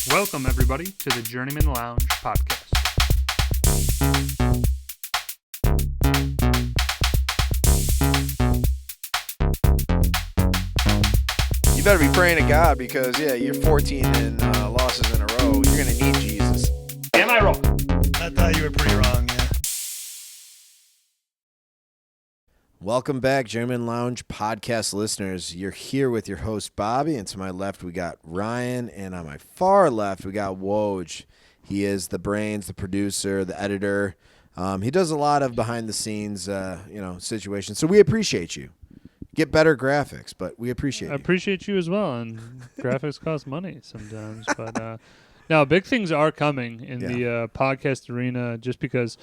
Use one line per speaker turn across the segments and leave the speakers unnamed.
Welcome, everybody, to the Journeymen Lounge podcast.
You better be praying to God because, you're 14 in losses in a row. You're going to need Jesus.
Am I wrong?
I thought you were pretty wrong, yeah.
Welcome back, Journeymen Lounge podcast listeners. You're here with your host, Bobby, and to my left, we got Ryan, and on my far left, we got Woj. He is the brains, the producer, the editor. He does a lot of behind-the-scenes, situations, so we appreciate you. Get better graphics, but we appreciate you.
I appreciate you as well, and graphics cost money sometimes. But now, big things are coming in the podcast arena just because,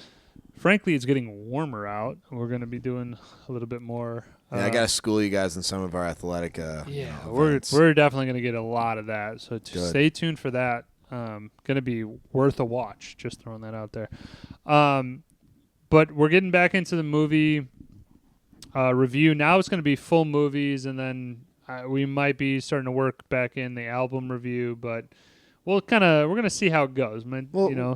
frankly, it's getting warmer out. We're going to be doing a little bit more.
I got to school you guys in some of our athletic
we're definitely going to get a lot of that. So stay tuned for that. Going to be worth a watch, just throwing that out there. But we're getting back into the movie review. Now it's going to be full movies, and then we might be starting to work back in the album review, but we're going to see how it goes.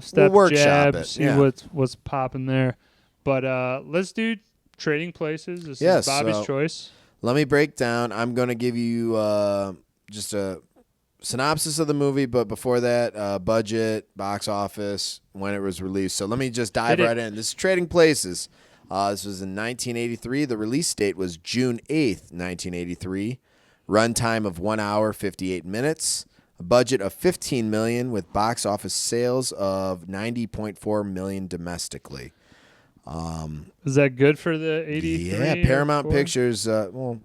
Step jab, see what's popping there. But let's do Trading Places. This is Bobby's choice.
Let me break down. I'm going to give you just a synopsis of the movie, but before that, budget, box office, when it was released. So let me just dive right in. This is Trading Places. This was in 1983. The release date was June 8th, 1983. Runtime of 1 hour, 58 minutes. A budget of $15 million with box office sales of $90.4 million domestically.
Is that good for the 83?
Yeah, Paramount Pictures.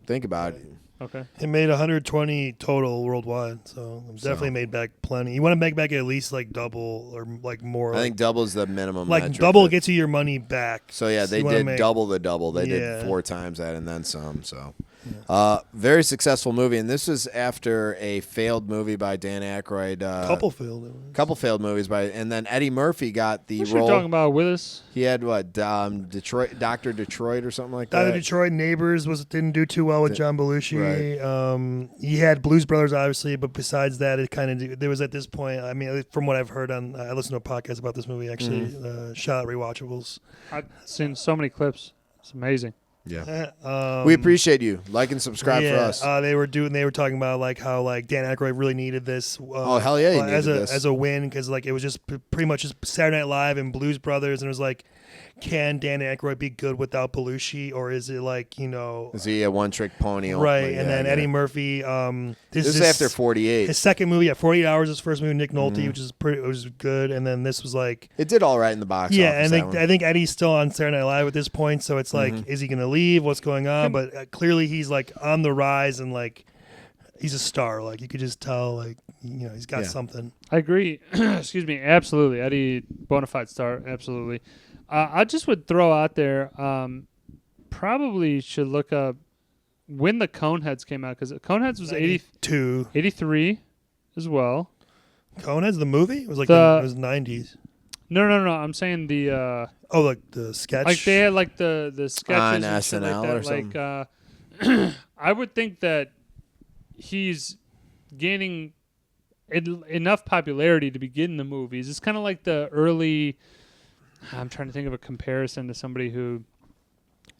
Think about it.
Okay.
It made 120 total worldwide, so definitely made back plenty. You want to make back at least like double or like more.
I think double is the minimum.
Like
metric
double gets you your money back.
So they did double the double. They did 4 times that and then some. So, very successful movie, and this was after a failed movie by Dan Aykroyd.
Couple failed
movies and then Eddie Murphy got the
what
role.
What you talking about with us?
He had Detroit, Dr. Detroit or something like that.
Dr. Detroit, Neighbors didn't do too well with John Belushi. Right. He had Blues Brothers, obviously, but besides that, it kind of there was at this point. I mean, from what I've heard I listened to a podcast about this movie actually. Shout out Rewatchables.
I've seen so many clips. It's amazing.
Yeah, we appreciate you. Like and subscribe for us.
They were talking about like how like Dan Aykroyd really needed this.
Hell yeah, he needed this
as a win because like it was just pretty much just Saturday Night Live and Blues Brothers, and it was like, can Dan Aykroyd be good without Belushi, or is it like is
he a one-trick pony?
Right, and then Eddie Murphy.
This is after 48.
His second movie, 48 Hours, his first movie, Nick Nolte, which is was good, and then this was like
it did all right in the box office.
Yeah, and I think Eddie's still on Saturday Night Live at this point, so it's like, is he gonna leave? What's going on? But clearly he's like on the rise, and like he's a star. Like you could just tell, like he's got something.
I agree. Excuse me. Absolutely, Eddie, bona fide star. Absolutely. I just would throw out there, probably should look up when the Coneheads came out, because Coneheads was 83 as well.
Coneheads, the movie? It was like it was 90s.
No. I'm saying the
like the sketch.
Like they had like the sketches
on
and
SNL
shit like that.
or something.
Like I would think that he's gaining enough popularity to be getting the movies. It's kind of like the early. I'm trying to think of a comparison to somebody who,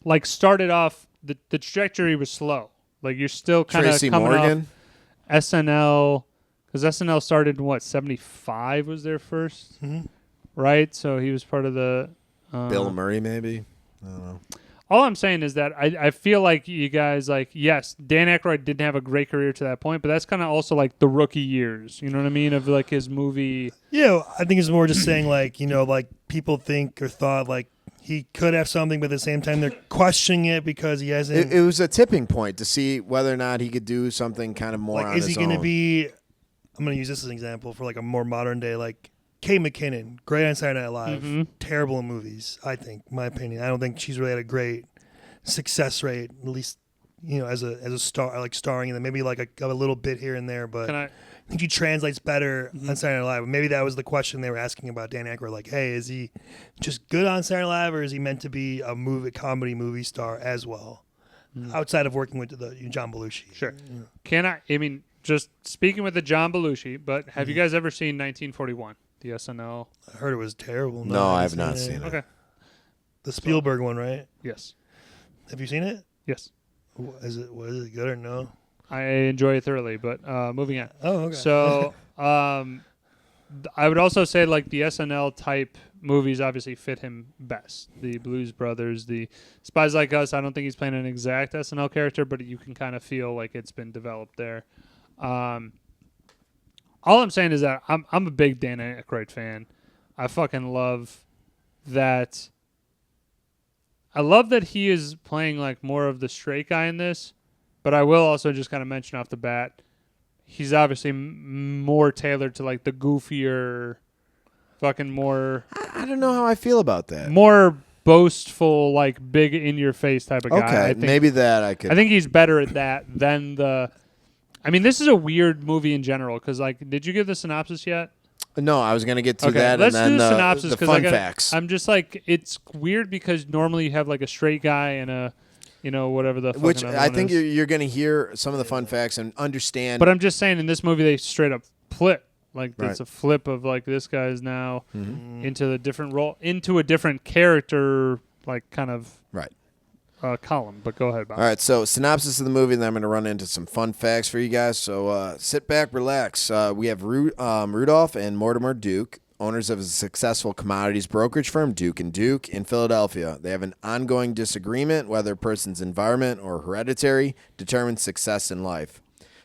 like, started off the trajectory was slow. Like you're still kind of coming
Morgan?
off SNL, because SNL started in 75 was their first, right? So he was part of the
Bill Murray, maybe. I don't know.
All I'm saying is that I feel like you guys, like, yes, Dan Aykroyd didn't have a great career to that point, but that's kind of also like the rookie years, you know what I mean, of like his movie.
Yeah, I think it's more just saying like, like people think or thought like he could have something, but at the same time they're questioning it because he hasn't.
It was a tipping point to see whether or not he could do something kind of more on his own.
Is he going to be, I'm going to use this as an example for like a more modern day, like Kate McKinnon, great on Saturday Night Live, terrible in movies, I think, my opinion. I don't think she's really had a great success rate, at least, as a star, like starring in it. Maybe like a little bit here and there, but I think she translates better on Saturday Night Live. Maybe that was the question they were asking about Dan Aykroyd, like, hey, is he just good on Saturday Night Live, or is he meant to be a comedy movie star as well, outside of working with John Belushi?
Sure. I mean, just speaking with the John Belushi, but have you guys ever seen 1941, the SNL?
I heard it was terrible.
No, I have not seen it.
Okay.
The Spielberg one, right?
Yes.
Have you seen it?
Yes.
Was it good or no?
I enjoy it thoroughly, but moving on.
Oh, okay.
So I would also say like the SNL type movies obviously fit him best. The Blues Brothers, the Spies Like Us. I don't think he's playing an exact SNL character, but you can kind of feel like it's been developed there. All I'm saying is that I'm a big Dan Aykroyd fan. I fucking love that. I love that he is playing like more of the straight guy in this, but I will also just kind of mention off the bat, he's obviously more tailored to like the goofier, fucking more.
I don't know how I feel about that.
More boastful, like big in your face type of guy.
Okay,
I think,
maybe that I could.
I think he's better at that than the. I mean, this is a weird movie in general because, like, did you give the synopsis yet?
No, I was going to get to
Okay,
that.
let's
and then
do the synopsis
the
because
fun facts.
I'm just like, it's weird because normally you have like a straight guy and a, whatever the.
Which
fucking
I
other
think
one is.
you're going to hear some of the fun facts and understand.
But I'm just saying, in this movie, they straight up flip. Like,
Right.
it's a flip of like this guy is now into the different role, into a different character, like kind of
right.
column. But go ahead, Bob.
All right, so synopsis of the movie, and then I'm going to run into some fun facts for you guys. So sit back, relax. We have Rudolph and Mortimer Duke, owners of a successful commodities brokerage firm, Duke & Duke, in Philadelphia. They have an ongoing disagreement whether a person's environment or hereditary determines success in life.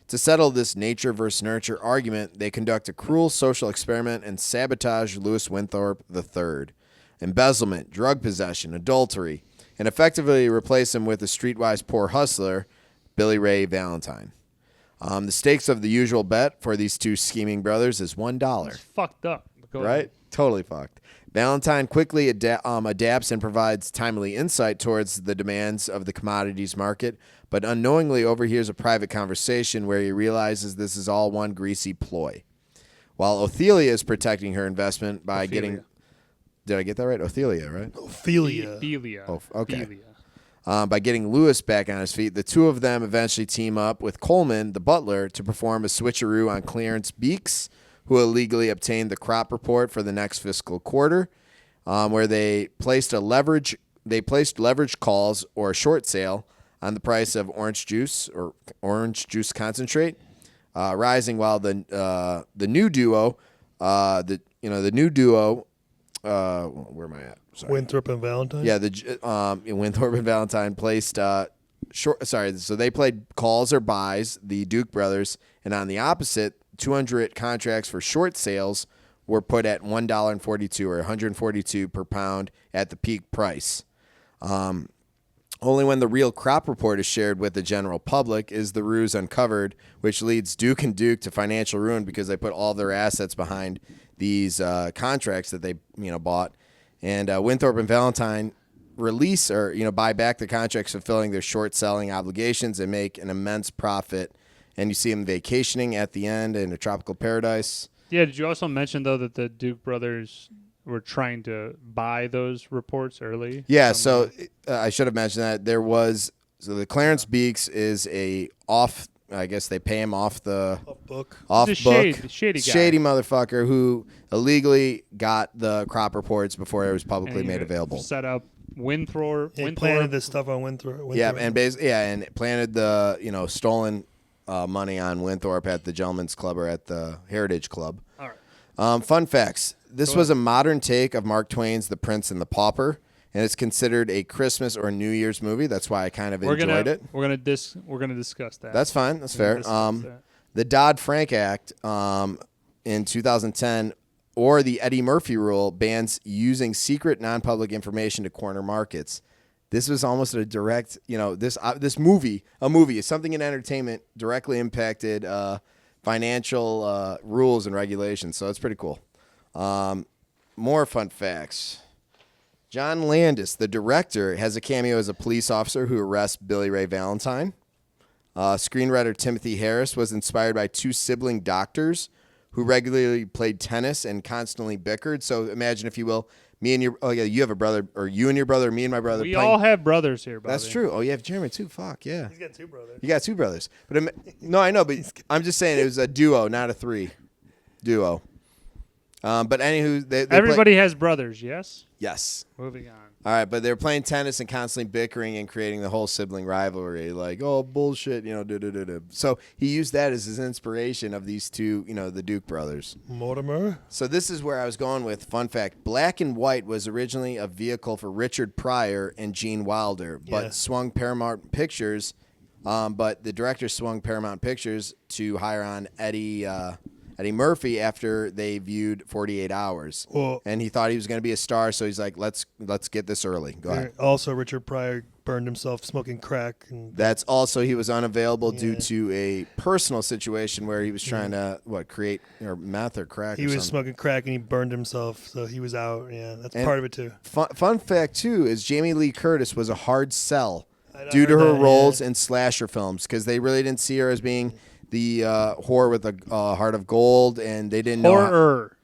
To settle this nature versus nurture argument, they conduct a cruel social experiment and sabotage Louis Winthrop III. Embezzlement, drug possession, adultery, and effectively replace him with a streetwise poor hustler, Billy Ray Valentine. The stakes of the usual bet for these two scheming brothers is $1.
It's fucked up. But go
Right?
ahead.
Totally fucked. Valentine quickly adapts and provides timely insight towards the demands of the commodities market, but unknowingly overhears a private conversation where he realizes this is all one greasy ploy. While Ophelia is protecting her investment by getting... Did I get that right? Ophelia, right?
Ophelia.
Oh, okay.
Ophelia.
By getting Lewis back on his feet, the two of them eventually team up with Coleman, the butler, to perform a switcheroo on Clarence Beeks, who illegally obtained the crop report for the next fiscal quarter, where they placed leverage calls or a short sale on the price of orange juice or orange juice concentrate, rising while the new duo, where am I at? Sorry.
Winthrop and Valentine.
Yeah, Winthrop and Valentine placed so they played calls or buys, the Duke brothers, and on the opposite, 200 contracts for short sales were put at $1.42 or $142 per pound at the peak price. Only when the real crop report is shared with the general public is the ruse uncovered, which leads Duke & Duke to financial ruin because they put all their assets behind these contracts that they bought. And Winthrop and Valentine release or buy back the contracts, fulfilling their short selling obligations and make an immense profit. And you see them vacationing at the end in a tropical paradise.
Yeah, did you also mention, though, that the Duke brothers were trying to buy those reports early?
Yeah, so I should have mentioned that. The Clarence Beeks is I guess they pay him off
book.
Shady guy.
Shady motherfucker who illegally got the crop reports before it was publicly made available.
Set up Winthrop.
He planted this stuff on Winthrop.
Yeah, and planted the stolen money on Winthrop at the Gentlemen's Club or at the Heritage Club.
All right.
Fun facts. This was a modern take of Mark Twain's The Prince and the Pauper, and it's considered a Christmas or New Year's movie. That's why I kind of enjoyed it.
We're gonna discuss that.
That's fine. That's fair. The Dodd-Frank Act in 2010, or the Eddie Murphy Rule, bans using secret non-public information to corner markets. This was almost a direct, this movie is something in entertainment directly impacted financial rules and regulations. So it's pretty cool. More fun facts. John Landis, the director, has a cameo as a police officer who arrests Billy Ray Valentine. Screenwriter Timothy Harris was inspired by two sibling doctors who regularly played tennis and constantly bickered. So imagine, if you will, Me and your you have a brother, or you and your brother, me and my brother.
We all have brothers here, Bobby.
That's true. Oh, you have Jeremy too. Fuck yeah.
He's got 2 brothers.
You got 2 brothers, but no, I know, but I'm just saying it was a duo, not a 3 duo. But anywho,
everybody has brothers. Yes.
Yes.
Moving on.
All right, but they're playing tennis and constantly bickering and creating the whole sibling rivalry, like, oh, bullshit, So he used that as his inspiration of these 2, the Duke brothers.
Mortimer.
So this is where I was going with. Fun fact, Black and White was originally a vehicle for Richard Pryor and Gene Wilder, but swung Paramount Pictures, but the director swung Paramount Pictures to hire on Eddie Murphy after they viewed 48 Hours.
Well,
and he thought he was going to be a star, so he's like, let's get this early. Go ahead.
Also, Richard Pryor burned himself smoking crack. And
that's also, he was unavailable due to a personal situation where he was trying to, create or meth or crack
He was smoking crack and he burned himself, so he was out. Yeah, that's part of it too. Fun
fact, too, is Jamie Lee Curtis was a hard sell due to her roles in slasher films, because they really didn't see her as being the whore with a heart of gold, and they didn't know.
Horror.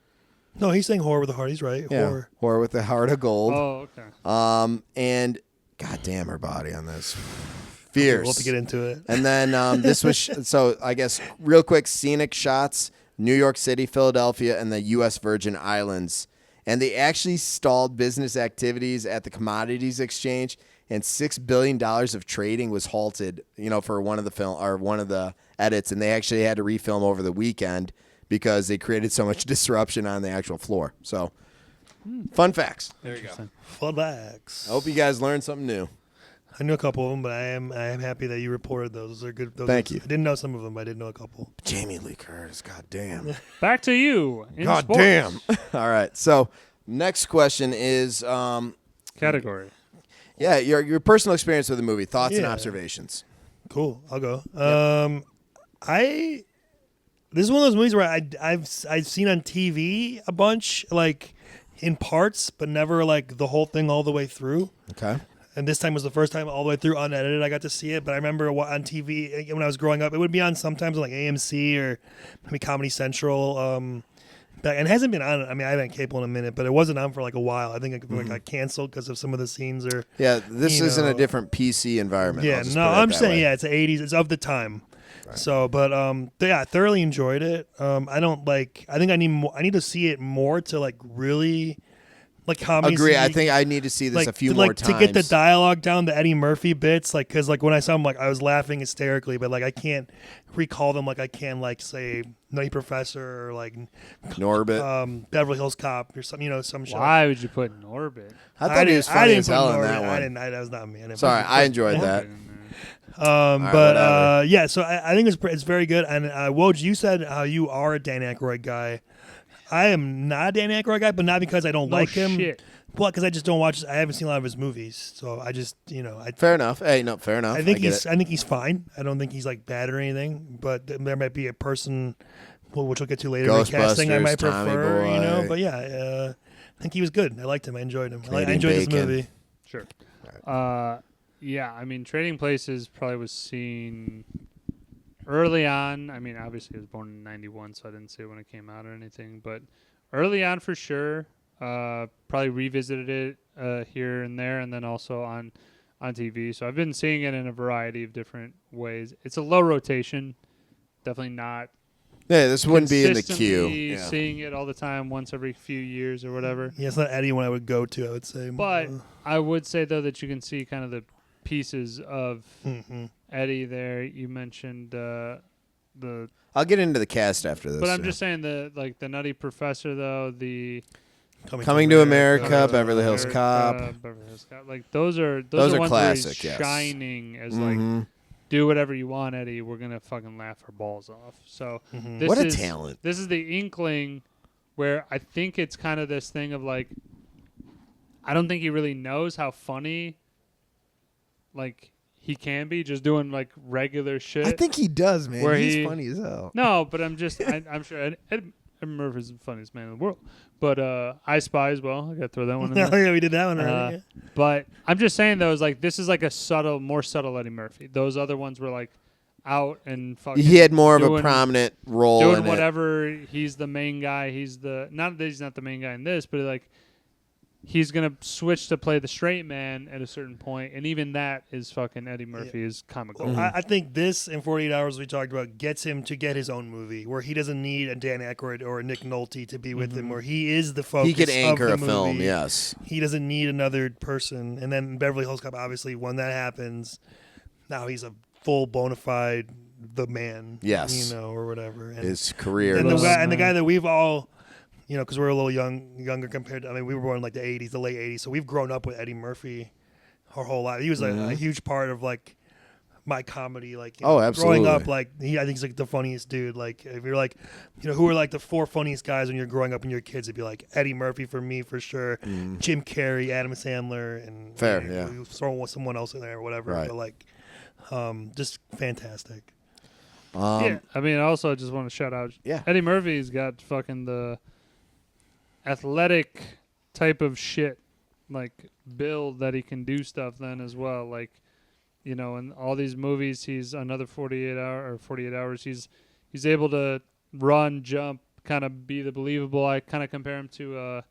No, he's saying whore with a heart. He's right.
Yeah, whore with a heart of gold.
Oh, okay.
And goddamn, her body on this, fierce.
We'll have to get into it.
And then this was so I guess real quick, scenic shots: New York City, Philadelphia, and the U.S. Virgin Islands. And they actually stalled business activities at the Commodities Exchange, and $6 billion of trading was halted, for one of the edits, and they actually had to refilm over the weekend because they created so much disruption on the actual floor. So, fun facts. There you go.
Fun facts.
I hope you guys learned something new.
I knew a couple of them, but I am happy that you reported those. Those are good.
Thank you.
I didn't know some of them, but I did know a couple.
Jamie Lee Curtis, goddamn.
Back to you.
Goddamn. All right. So, next question is
category.
Yeah, your personal experience with the movie, thoughts and observations.
Cool, I'll go. This is one of those movies where I've seen on TV a bunch, like in parts, but never like the whole thing all the way through.
Okay.
And this time was the first time all the way through unedited I got to see it. But I remember on TV when I was growing up, it would be on sometimes on like AMC or maybe Comedy Central. And it hasn't been on. I mean, I haven't had cable in a minute, but it wasn't on for like a while. I think it got canceled because of some of the scenes. Or
this isn't a different PC environment.
Yeah, no, I'm saying it's the 80s. It's of the time. Right. So, but I thoroughly enjoyed it. I don't like. I think I need more. I need to see it more to like really. Like comedy.
Agree. I think I need to see this a few more times
to get the dialogue down, the Eddie Murphy bits. Like, because like when I saw him, like I was laughing hysterically, but like I can't recall them like I can like say Nutty Professor or like
Norbit,
Beverly Hills Cop or something. Some show.
Why would you put Norbit?
I thought he was funny as hell in that one.
I didn't. That was not me.
Sorry, I enjoyed that.
So I think it's very good. And Woj, you said how you are a Dan Aykroyd guy. I am not a Dan Aykroyd guy, but not because I don't like him. Well, because I just don't watch. I haven't seen a lot of his movies, so I just
fair enough. Hey, no, fair enough.
I think he's fine. I don't think he's like bad or anything. But there might be a person, which we'll get to later, Recasting I might prefer. But yeah, I think he was good. I liked him. I enjoyed him. I enjoyed this movie.
Sure. Yeah, I mean, Trading Places probably was seen early on. I mean, obviously, I was born in '91, so I didn't see it when it came out or anything. But early on, for sure, probably revisited it here and there, and then also on TV. So I've been seeing it in a variety of different ways. It's a low rotation, definitely not.
Yeah, this wouldn't be in the queue.
Yeah. Seeing it all the time, once every few years or whatever.
Yeah, it's not anyone I would go to, I would say.
But I would say, though, that you can see kind of the pieces of Eddie there. You mentioned the...
I'll get into the cast after this.
But I'm just saying the Nutty Professor, though, the...
Coming to America, Beverly Hills Cop.
Like, those are ones
classic,
where he's shining as like... Do whatever you want, Eddie. We're going to fucking laugh our balls off. So
what a talent.
This is the inkling where I think it's kind of this thing of like, I don't think he really knows how funny like he can be just doing like regular shit.
I think he does, man. He's funny as hell.
No, but I'm sure Ed Murphy's the funniest man in the world. But I Spy as well. I got to throw that one in there.
Yeah, we did that one already.
But I'm just saying, though, is like this is like a more subtle Eddie Murphy. Those other ones were like out and fucking.
He had more of a prominent role
doing
in
whatever. He's the main guy. Not that he's not the main guy in this, but like he's gonna switch to play the straight man at a certain point, and even that is fucking Eddie Murphy is comical.
Well, I think this in 48 Hours we talked about gets him to get his own movie where he doesn't need a Dan Aykroyd or a Nick Nolte to be with him, where he is the focus.
He could anchor
of the
a film,
movie.
yes.
He doesn't need another person. And then Beverly Hills Cop, obviously, when that happens, now he's a full bona fide the man,
yes,
or whatever. And,
his career,
and the guy that we've all. Because we're a little younger compared to, we were born in like the 80s, the late 80s. So we've grown up with Eddie Murphy our whole life. He was a huge part of like my comedy. Like,
absolutely.
Growing up, like, I think he's like the funniest dude. Like, if you're like, who are like the 4 funniest guys when you're growing up and you're kids, it'd be like Eddie Murphy for me, for sure. Jim Carrey, Adam Sandler, and
fair,
throw someone else in there or whatever.
Right.
But like, just fantastic.
I also just want to shout out.
Yeah.
Eddie Murphy's got fucking the athletic type of shit, like build that he can do stuff then as well. Like, in all these movies, he's another 48 hours. He's able to run, jump, kind of be the believable. I kind of compare him to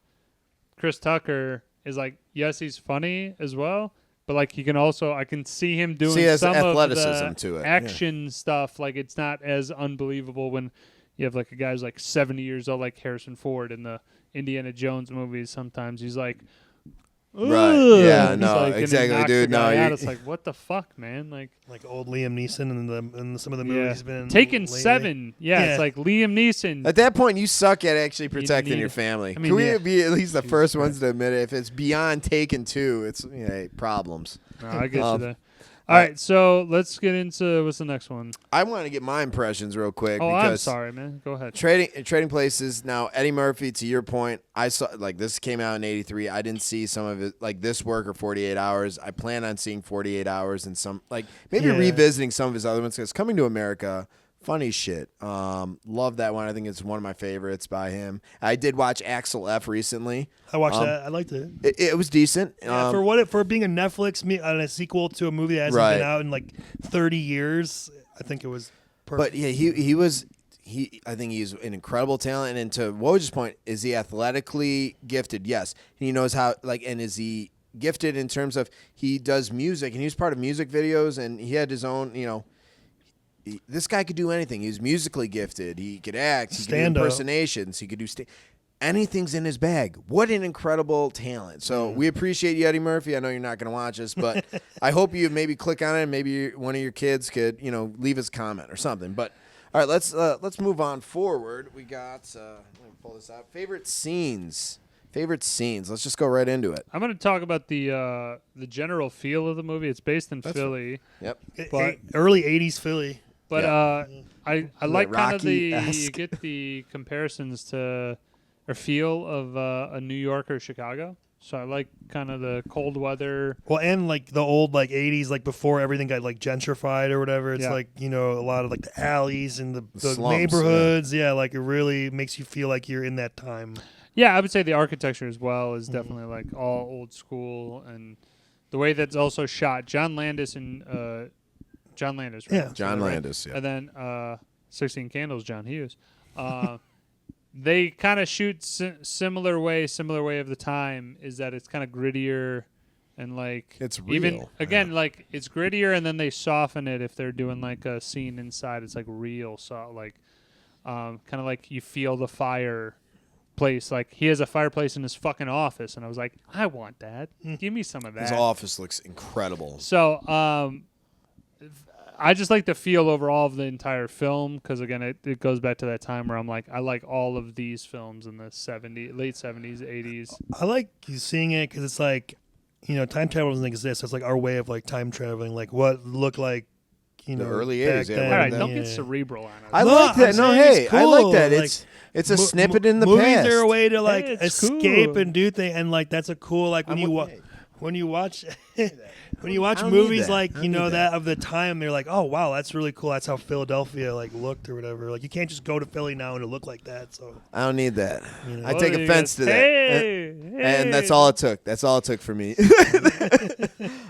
Chris Tucker. Is like, yes, he's funny as well, but like he can also, I can see him doing some
athleticism
of the
to it.
action stuff. Like it's not as unbelievable when you have like a guy who's like 70 years old, like Harrison Ford in the Indiana Jones movies. Sometimes he's like,
right, yeah, no,
like,
exactly, dude. No,
it's like, what the fuck, man? Like
old Liam Neeson in some of the movies he's been in
Taken
lately.
7. Yeah, it's like Liam Neeson.
At that point, you suck at actually protecting your family. Can we be at least the first ones to admit it? If it's beyond Taken 2, it's problems.
No, I get you there. All right, so let's get into what's the next one.
I want to get my impressions real quick.
Oh,
because
I'm sorry, man. Go ahead.
Trading Places. Now, Eddie Murphy, to your point, I saw this came out in '83. I didn't see some of it, like this work or 48 Hours. I plan on seeing 48 Hours and some maybe revisiting some of his other ones because Coming to America. Funny shit. Love that one. I think it's one of my favorites by him. I did watch Axel F recently.
I watched that. I liked it.
It was decent.
Yeah, for being a Netflix on a sequel to a movie that hasn't been out in like 30 years, I think it was perfect.
But yeah, I think he's an incredible talent. And to Woj's point, is he athletically gifted? Yes. He knows how and is he gifted in terms of he does music and he was part of music videos and he had his own, this guy could do anything. He was musically gifted. He could act. He could do impersonations. He could do anything's in his bag. What an incredible talent. So we appreciate you, Eddie Murphy. I know you're not going to watch us, but I hope you maybe click on it and maybe one of your kids could, leave us a comment or something. But all right, let's move on forward. We got let me pull this out. Favorite scenes. Let's just go right into it.
I'm going to talk about the general feel of the movie. It's based in Philly.
Yep.
But
early 80s Philly.
But I like kind of
Rocky-esque.
you get the comparisons to or feel of a New York or Chicago. So I like kind of the cold weather.
Well, and like the old 80s, before everything got gentrified or whatever. It's a lot of the alleys and the
slums,
neighborhoods. Yeah, it really makes you feel like you're in that time.
Yeah, I would say the architecture as well is definitely all old school, and the way that's also shot. John Landis, right?
Yeah,
John Landis. Yeah,
and then 16 Candles, John Hughes. They kind of shoot similar way of the time. Is that it's kind of grittier, and
it's real.
Even again it's grittier, and then they soften it if they're doing a scene inside. It's real, so kind of you feel the fire. Place he has a fireplace in his fucking office, and I was like, I want that. Give me some of that.
His office looks incredible.
So I just like the feel overall of the entire film because again it goes back to that time where I'm I like all of these films in the late 70s 80s.
I like seeing it because it's time travel doesn't exist. It's our way of time traveling, what looked like the
early 80s.
All right, don't get cerebral on it.
I like that. No, hey, cool. I like that. It's a snippet in the
movies
past.
Movies are a way to escape
cool.
and do things, and that's a cool when you watch movies that of the time. They're oh wow, that's really cool. That's how Philadelphia looked or whatever. You can't just go to Philly now and it look like that. So
I don't need that. I take offense to that. And that's all it took. That's all it took for me.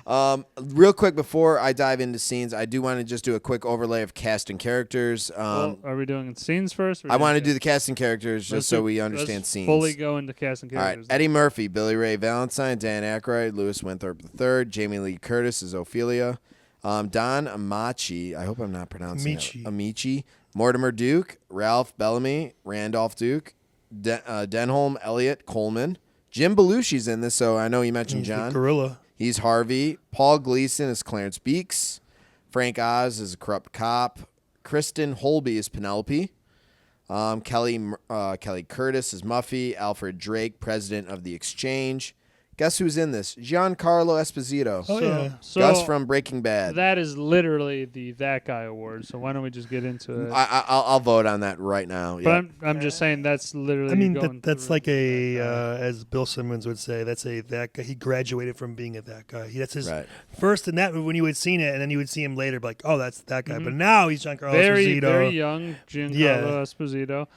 Real quick before I dive into scenes, I do want to just do a quick overlay of cast and characters.
Well, are we doing scenes first?
I want to do the cast and characters just so we understand scenes.
Fully go into cast and characters.
All right. Eddie Murphy, Billy Ray Valentine, Dan Aykroyd, Louis Winthrop III, Jamie Lee Curtis is Ophelia, Don Amachi, I hope I'm not pronouncing it. Amici, Mortimer Duke, Ralph Bellamy, Randolph Duke, Denholm Elliott Coleman, Jim Belushi's in this, so I know you mentioned John.
Gorilla.
He's Harvey. Paul Gleason is Clarence Beeks. Frank Oz is a corrupt cop. Kristen Holby is Penelope. Kelly Curtis is Muffy. Alfred Drake, president of the Exchange. Guess who's in this? Giancarlo Esposito.
Oh, yeah.
Gus from Breaking Bad.
That is literally the That Guy Award, so why don't we just get into it?
I'll vote on that right now.
But I'm just saying that's literally
that's like as Bill Simmons would say, that's a that guy. He graduated from being a that guy. That's his first in that when you had seen it, and then you would see him later, like, oh, that's that guy. But now he's Giancarlo Esposito.
Very young Giancarlo Esposito.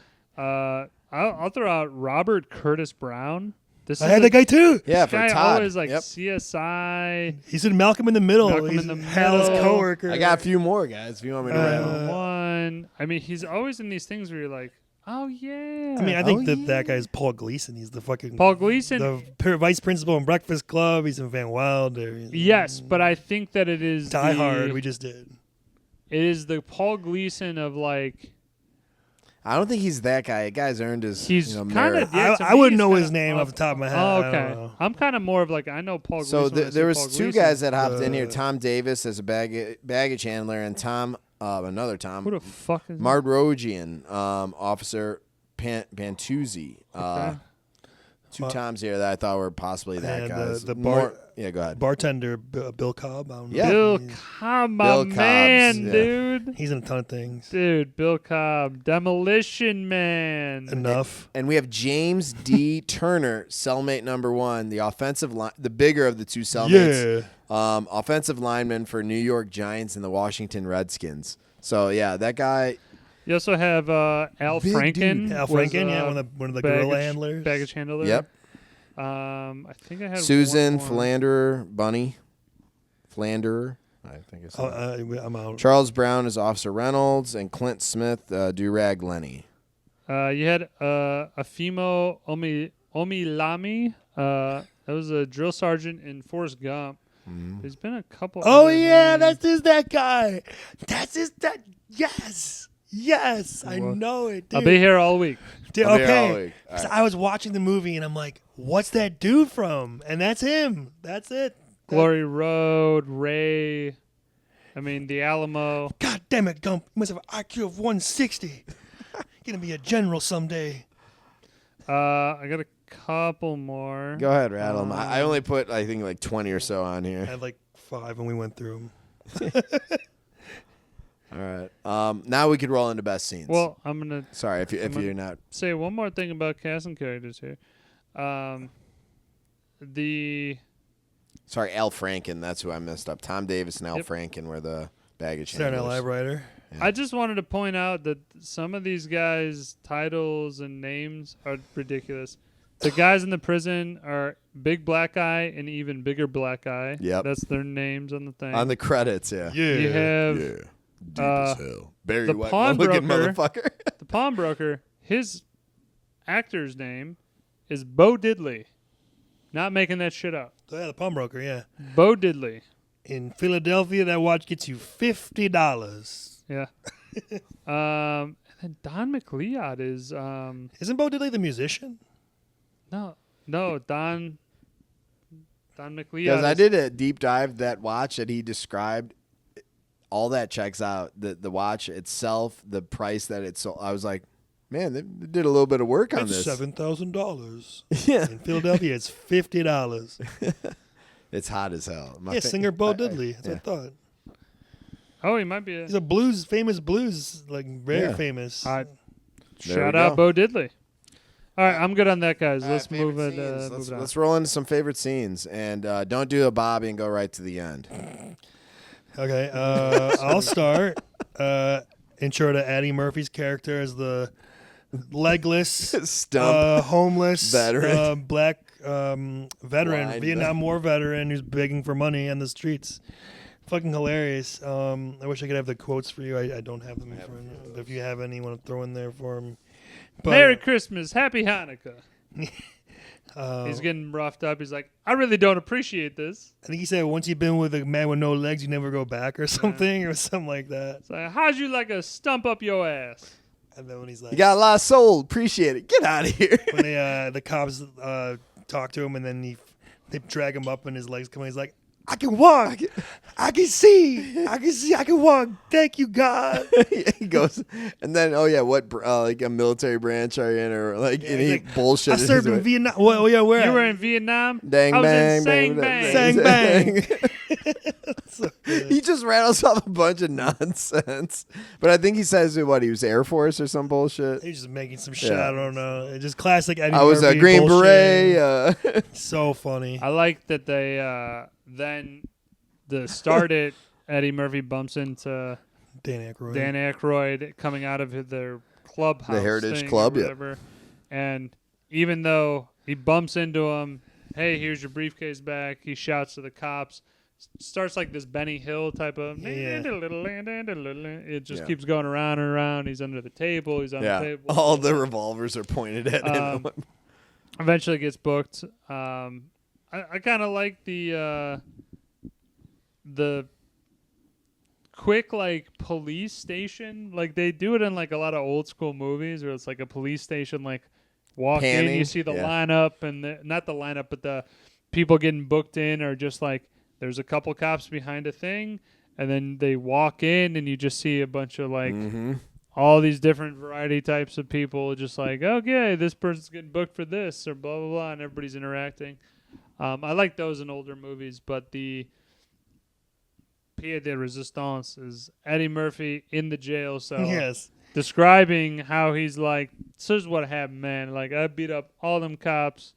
I'll throw out Robert Curtis Brown.
I had that guy too.
Yeah,
this
for
guy
Todd.
Always like CSI.
He's in Malcolm in the Middle. He's Hal's coworker.
I got a few more guys if you want me to rattle
one. I mean, he's always in these things where you're like, oh yeah.
I mean, I think that guy is Paul Gleason. He's the fucking
Paul Gleason,
the vice principal in Breakfast Club. He's in Van Wilder.
Yes, but I think that it is
Die Hard. We just did.
It is the Paul Gleason of like.
I don't think he's that guy. The guy's earned his.
He's
kind
of.
I wouldn't know his name off the top of my head.
Oh, okay. I'm kind of more of like I know Paul.
So
Gleason
there was
Paul
two
Gleason.
guys that hopped in here: Tom Davis as a baggage handler, and another Tom.
Who the fuck is
Mardrogian, Officer Bantuzzi.
Okay.
Two Toms here that I thought were possibly that guys. Yeah, go ahead.
Bartender Bill Cobb.
Bill Cobb, my man, dude.
He's in a ton of things.
Dude, Bill Cobb, Demolition Man.
Enough.
And we have James D. Turner, cellmate number 1, the offensive line, the bigger of the two cellmates.
Yeah.
Offensive lineman for New York Giants and the Washington Redskins. So yeah, that guy.
You also have Al Franken.
Al Franken, one of the gorilla handlers.
Baggage handler.
Yep.
I think I had
Susan
one
Flanderer, I think it's.
I'm out.
Charles Brown is Officer Reynolds, and Clint Smith, Durag Lenny.
You had Afimo Omilami. That was a drill sergeant in Forrest Gump. There's been a couple.
Oh yeah, names. That guy. Yes, I know it, dude.
I'll be here all week.
Dude,
okay.
Right. I was watching the movie and I'm like, what's that dude from? And that's him. That's it.
Glory Road, Ray. I mean, The Alamo.
God damn it, Gump. You must have an IQ of 160. You're going to be a general someday.
I got a couple more.
Go ahead, rattle them. I only put, I think, like 20 or so on here.
I had like 5 when we went through them.
All right. Now we could roll into best scenes.
Well, I'm gonna.
Sorry if you're not.
Say one more thing about cast and characters here.
Sorry, Al Franken. That's who I messed up. Tom Davis and Al Franken were the baggage
Saturday
handlers.
Night Live writer.
Yeah.
I just wanted to point out that some of these guys' titles and names are ridiculous. The guys in the prison are Big Black Guy and Even Bigger Black Guy.
Yep.
That's their names on the thing.
On the credits, yeah.
You have
Deep as hell. Barry
the
White,
pawnbroker,
motherfucker.
the pawnbroker, his actor's name is Bo Diddley. Not making that shit up.
Oh, yeah, the pawnbroker, yeah.
Bo Diddley.
In Philadelphia, that watch gets you $50.
Yeah. And then Don McLeod is
Isn't Bo Diddley the musician?
No, Don McLeod.
Because I did a deep dive that watch that he described. All that checks out. The watch itself, the price that it sold. I was like, man, they did a little bit of work on this.
$7,000.
Yeah.
In Philadelphia, it's $50.
It's hot as hell.
Singer Bo Diddley. That's what I thought.
Oh, he might be.
He's a famous blues, like very famous.
Shout out Bo Diddley. All right, I'm good on that, guys. Let's move it.
Let's roll into some favorite scenes, and don't do a Bobby and go right to the end.
Okay, I'll start. Intro to Eddie Murphy's character as the legless,
stump
homeless
veteran,
black veteran,
Blind
Vietnam War veteran who's begging for money on the streets. Fucking hilarious. I wish I could have the quotes for you. I don't have them in front of me. If you have any, you want to throw in there for me. But,
Merry Christmas, Happy Hanukkah. He's getting roughed up. He's like, I really don't appreciate this.
I think he said once you've been with a man with no legs, you never go back or something, or something like that.
It's like, how'd you like a stump up your ass?
And then when he's like,
You got a lot of soul. Appreciate it. Get out of here.
when they, the cops talk to him, and then they drag him up, and his legs come in. He's like, I can walk. I can see. I can walk. Thank you, God.
He goes, and then, what, like a military branch are you in, or like any
like,
bullshit?
I served in Vietnam. Well, yeah, where?
You were in Vietnam?
Dang,
I was
bang,
in Sang
bang,
Bang.
Sang bang. So
He just rattles off a bunch of nonsense. But I think he says, he was Air Force or some bullshit?
He's just making some shit.
Yeah.
I don't know. It's just classic Eddie
I was a
Murphy
Green
bullshit.
Beret.
So funny.
I like that they then the start it, Eddie Murphy bumps into
Dan Aykroyd.
Dan Aykroyd coming out of their clubhouse.
The Heritage
thing
Club,
or whatever. And even though he bumps into him, hey, here's your briefcase back, he shouts to the cops. Starts like this Benny Hill type of.
Yeah.
It just keeps going around and around. He's under the table. He's on the table.
All the revolvers are pointed at him.
Eventually gets booked. I kind of like the quick like police station. Like they do it in like a lot of old school movies where it's like a police station. Like walk in, you see the lineup and not the lineup, but the people getting booked in are just like. There's a couple cops behind a thing, and then they walk in, and you just see a bunch of, like, all these different variety types of people just like, okay, this person's getting booked for this, or blah, blah, blah, and everybody's interacting. I like those in older movies, but the pied de resistance is Eddie Murphy in the jail cell.
Yes.
Describing how he's like, this is what happened, man. Like, I beat up all them cops.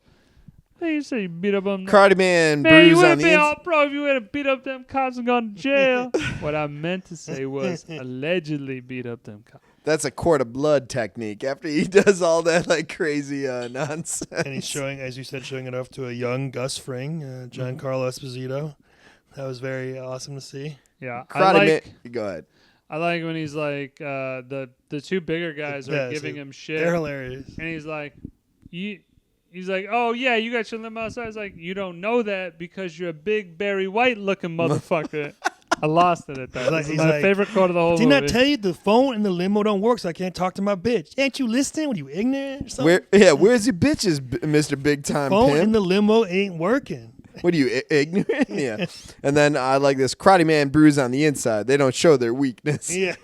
Hey, you say you beat up them.
Karate Man,
Man, you
bruise on
wouldn't
the
be
inside.
all pro if you would have beat up them cops and gone to jail. What I meant to say was allegedly beat up them cops.
That's a court of blood technique after he does all that like crazy nonsense.
And he's showing, as you said, showing it off to a young Gus Fring, Giancarlo Esposito. That was very awesome to see.
Yeah,
Karate Man. Go ahead.
I like when he's like the two bigger guys are giving him shit.
They're hilarious.
And he's like, He's like, oh, yeah, you got your limo outside. I was like, you don't know that because you're a big Barry White-looking motherfucker. I lost it at that. This is my favorite quote of the whole movie.
Didn't I tell you the phone in the limo don't work, so I can't talk to my bitch? Ain't you listening? What are you, ignorant or something?
Where's your bitches, Mr. Big Time
phone
Pimp?
in the limo ain't working.
What are you, ignorant? Yeah. And then I like this Karate Man, bruise on the inside. They don't show their weakness.
Yeah.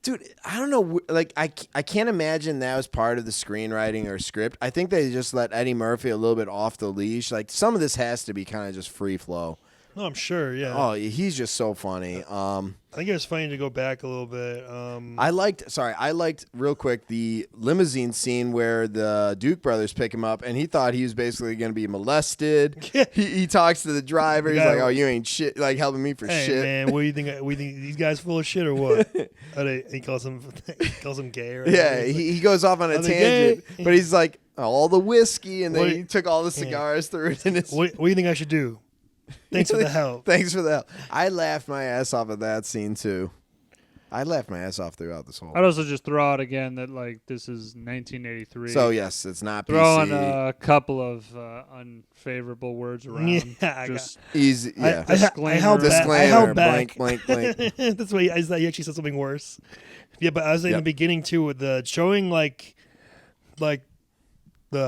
Dude, I don't know. Like, I can't imagine that was part of the screenwriting or script. I think they just let Eddie Murphy a little bit off the leash. Like, some of this has to be kind of just free flow.
No, I'm sure, yeah.
Oh, he's just so funny.
I think it was funny to go back a little bit.
I liked real quick the limousine scene where the Duke brothers pick him up, and he thought he was basically going to be molested. He talks to the driver. He's like, "Oh, you ain't shit, like helping me for shit."
Man, what do you think? We think these guys full of shit or what? He calls him gay. Right?
Yeah, he goes off on a tangent, but he's like, all the whiskey, and then he took all the cigars, threw it in his.
What do you think I should do? Thanks for the help.
Thanks for the help. I laughed my ass off at that scene too. I laughed my ass off throughout this whole.
I'd also just throw out again that like this is 1983.
So yes, it's not
throwing
PC.
a couple of unfavorable words around.
Yeah,
just
easy. Yeah,
I held
disclaimer.
back.
Blank.
That's why he actually said something worse. Yeah, but I was in the beginning too with the showing like the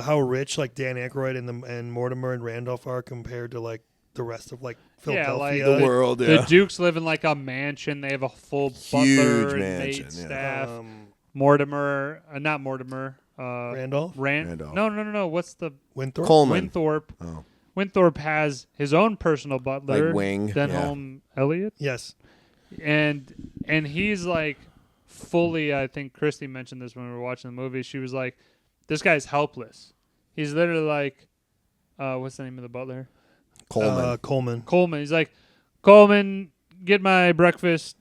how rich like Dan Aykroyd and Mortimer and Randolph are compared to like the rest of like Philadelphia.
the world.
The Dukes live in like a mansion. They have a full butler and
mansion,
maid staff. Mortimer, not Mortimer.
Randolph.
Randolph.
No. What's the
Winthrop?
Coleman.
Winthrop.
Oh.
Winthrop has his own personal butler,
Like Wing.
Denholm Elliott.
Yes.
And he's like fully. I think Christy mentioned this when we were watching the movie. She was like, "This guy's helpless. He's literally like, what's the name of the butler?
Coleman.
Coleman. He's like, Coleman, get my breakfast,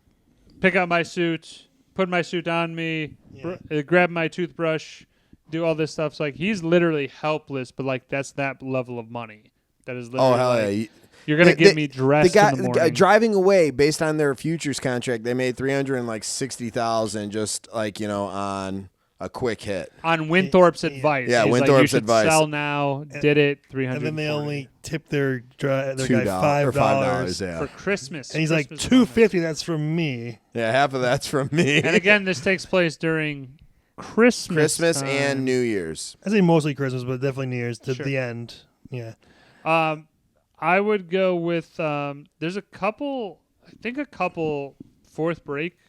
pick out my suit, put my suit on me, grab my toothbrush, do all this stuff. So like he's literally helpless, but like that's that level of money. That is literally
hell
like,
yeah.
You're gonna get me dressed in the morning.
Driving away based on their futures contract, they made $360,000 just like on a quick hit.
On Winthorpe's advice.
Yeah,
he's
Winthorpe's
like,
advice.
Sell now. Did it. 300.
And then they only tip their guy
$5
for Christmas.
And he's
Christmas
like $250. That's from me.
Yeah, half of that's from me.
And again, this takes place during Christmas
and New Year's.
I say mostly Christmas, but definitely New Year's to the end. Yeah.
I would go with there's a couple fourth wall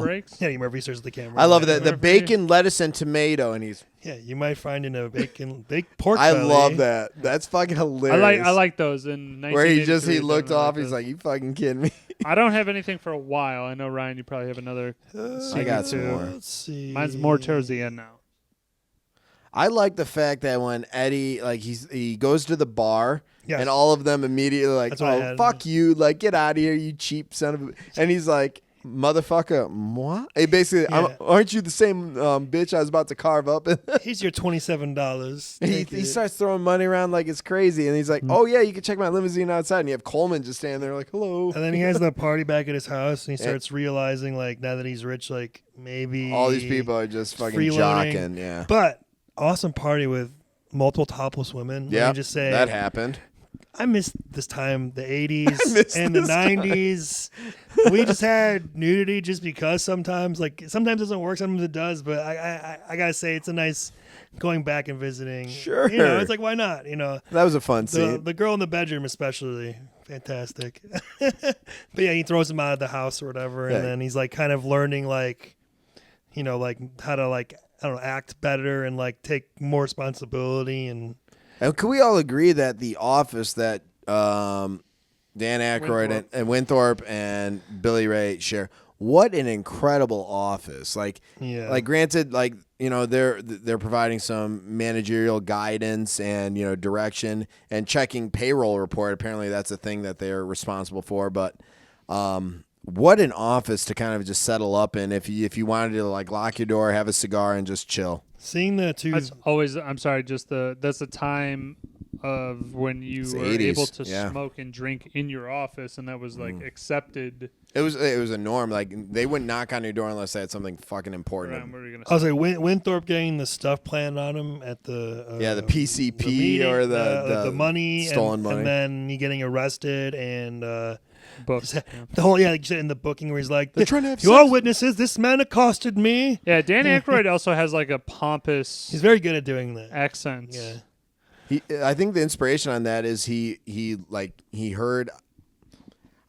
breaks.
Yeah, Murphy starts the camera.
I love that the bacon, lettuce, and tomato, and he's
you might find in a baked pork
I
belly.
love that. That's fucking hilarious.
I like those in
where he looked off. He's like, you fucking kidding me?
I don't have anything for a while. I know Ryan, you probably have another.
I got some more.
Let's see.
Mine's more towards the end now.
I like the fact that when Eddie he goes to the bar. Yes. And all of them immediately like, oh, fuck you. Like, get out of here, you cheap son of a... And he's like, motherfucker, what? Hey, basically, aren't you the same bitch I was about to carve up?
Here's your $27.
He starts throwing money around like it's crazy. And he's like, oh, yeah, you can check my limousine outside. And you have Coleman just standing there like, hello.
And then he has the party back at his house. And he starts realizing, like, now that he's rich, like, maybe...
all these people are just fucking jocking. Yeah.
But awesome party with multiple topless women.
Yeah,
let me just say
that happened.
I missed this time, the 80s and the 90s. We just had nudity just because sometimes it doesn't work, sometimes it does. But I got to say, it's a nice going back and visiting.
Sure.
It's like, why not? That
was a fun scene.
The girl in the bedroom especially, fantastic. But yeah, he throws him out of the house or whatever. And then he's like kind of learning like how to like, I don't know, act better and like take more responsibility and
can we all agree that the office that Dan Aykroyd and Winthorpe and Billy Ray share, what an incredible office! Like granted, like they're providing some managerial guidance and direction and checking payroll report. Apparently, that's a thing that they're responsible for. But what an office to kind of just settle up in if you wanted to like lock your door, have a cigar, and just chill.
Seeing that too.
That's always. I'm sorry. That's the time of when you were
80s,
able to smoke and drink in your office, and that was like accepted.
It was a norm. Like they wouldn't knock on your door unless they had something fucking important.
I was like Winthorpe getting the stuff planned on him at the
the PCP the meeting, or
the money,
stolen money,
and then he getting arrested and.
Books.
The whole like you said in the booking where he's like,
they're trying to have
you are
sex.
Witnesses. This man accosted me.
Yeah, Dan Aykroyd also has like a pompous.
He's very good at doing that
accent.
Yeah,
I think the inspiration on that is he heard.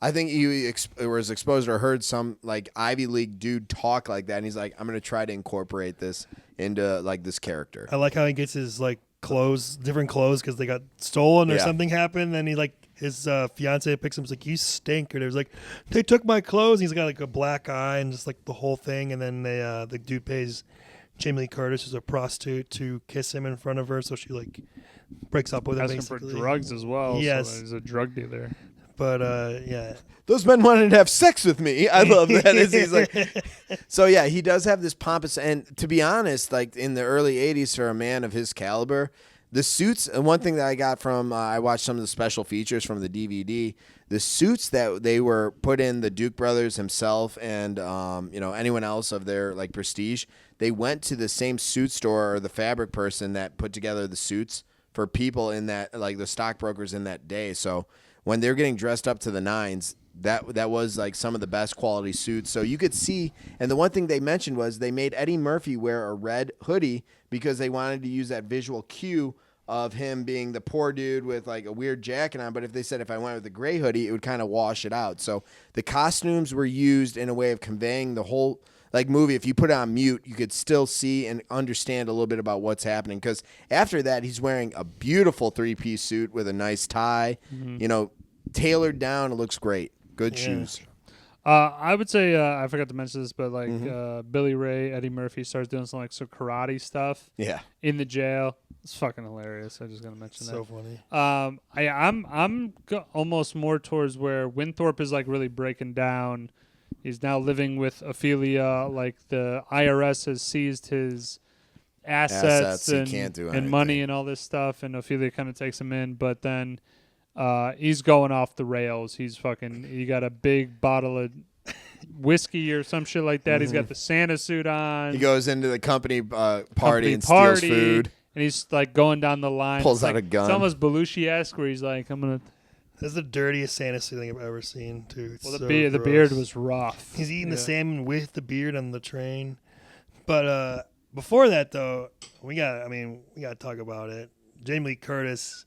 I think he was exposed or heard some like Ivy League dude talk like that, and he's like, I'm gonna try to incorporate this into like this character.
I like how he gets his like different clothes because they got stolen or something happened. Then he like. His fiance picks him. He's like, "You stink!" Or there's like, "They took my clothes." And he's got like a black eye and just like the whole thing. And then the dude pays Jamie Lee Curtis, who's a prostitute, to kiss him in front of her. So she like breaks up with him.
Asking for drugs as well.
Yes,
so he's a drug dealer.
But
those men wanted to have sex with me. I love that. He's like, so yeah, he does have this pompous. And to be honest, like in the early '80s, for a man of his caliber. The suits, and one thing that I got from, I watched some of the special features from the DVD, the suits that they were put in, the Duke brothers himself and, anyone else of their, like, prestige, they went to the same suit store or the fabric person that put together the suits for people in that, like, the stockbrokers in that day. So when they're getting dressed up to the nines, that was, like, some of the best quality suits. So you could see, and the one thing they mentioned was they made Eddie Murphy wear a red hoodie because they wanted to use that visual cue of him being the poor dude with like a weird jacket on. But if they said if I went with a gray hoodie, it would kind of wash it out. So the costumes were used in a way of conveying the whole like movie. If you put it on mute, you could still see and understand a little bit about what's happening. Because after that, he's wearing a beautiful 3-piece suit with a nice tie, tailored down. It looks great. Good shoes.
I would say I forgot to mention this, but like Billy Ray, Eddie Murphy starts doing some karate stuff.
Yeah,
in the jail. It's fucking hilarious. I just gotta mention that.
So funny.
I'm almost more towards where Winthorpe is like really breaking down. He's now living with Ophelia. Like the IRS has seized his assets
he
and,
can't do
and money
anything.
and all this stuff, and Ophelia kind of takes him in, but then he's going off the rails. He got a big bottle of whiskey or some shit like that. He's got the Santa suit on.
He goes into the company party and steals food.
And he's like going down the line.
Pulls out a gun.
It's almost Belushi-esque where he's like, I'm going to...
This is the dirtiest Santa suit thing I've ever seen, too. It's
Well,
so
the beard was rough.
He's eating the salmon with the beard on the train. But before that, though, we got to talk about it. Jamie Lee Curtis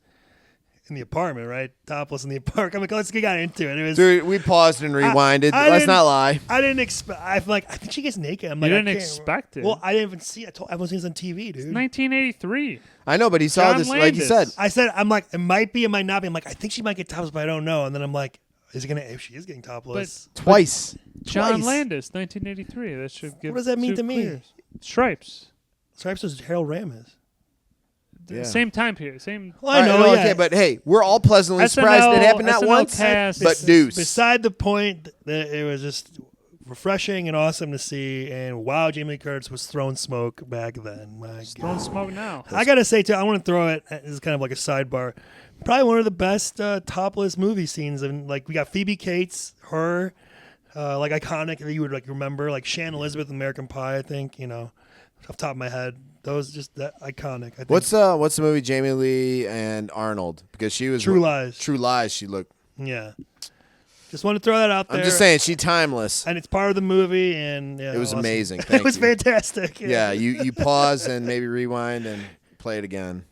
in the apartment, right? Topless in the apartment. I mean, let's get into it. It was,
Dude, we paused and rewinded. Let's not lie.
I didn't expect. I think she gets naked. I'm
You
like,
didn't expect it.
Well, I didn't even see it. I've seen this on TV, dude.
It's 1983.
I know, but he saw
John
this, like you said.
Landis.
I'm like, it might be, it might not be. I'm like, I think she might get topless, but I don't know. And then I'm like, if she is getting topless?
Twice.
John Landis, 1983. That should give
What does that mean
two
to me?
clears. Stripes.
Stripes was Harold Ramis.
Yeah.
Same time period. Same.
Well, I know,
okay, but hey, we're all pleasantly surprised it happened not
SNL
once,
cast.
but deuce.
Beside the point, that it was just refreshing and awesome to see. And wow, Jamie Lee Curtis was throwing smoke back then. My
Throwing
God.
smoke now.
I gotta say too, I want to throw it. This is kind of like a sidebar. Probably one of the best topless movie scenes. And like we got Phoebe Cates, her, like iconic that you would like remember, like Shan Elizabeth, in American Pie. I think off the top of my head. Those just that iconic. I think.
What's the movie Jamie Lee and Arnold? Because she was
True Lies.
True Lies. She looked.
Yeah. Just want to throw that out there.
I'm just saying, she timeless.
And it's part of the movie, and yeah,
It was
awesome.
amazing. Thank
It was
you.
fantastic.
Yeah, you pause and maybe rewind and play it again.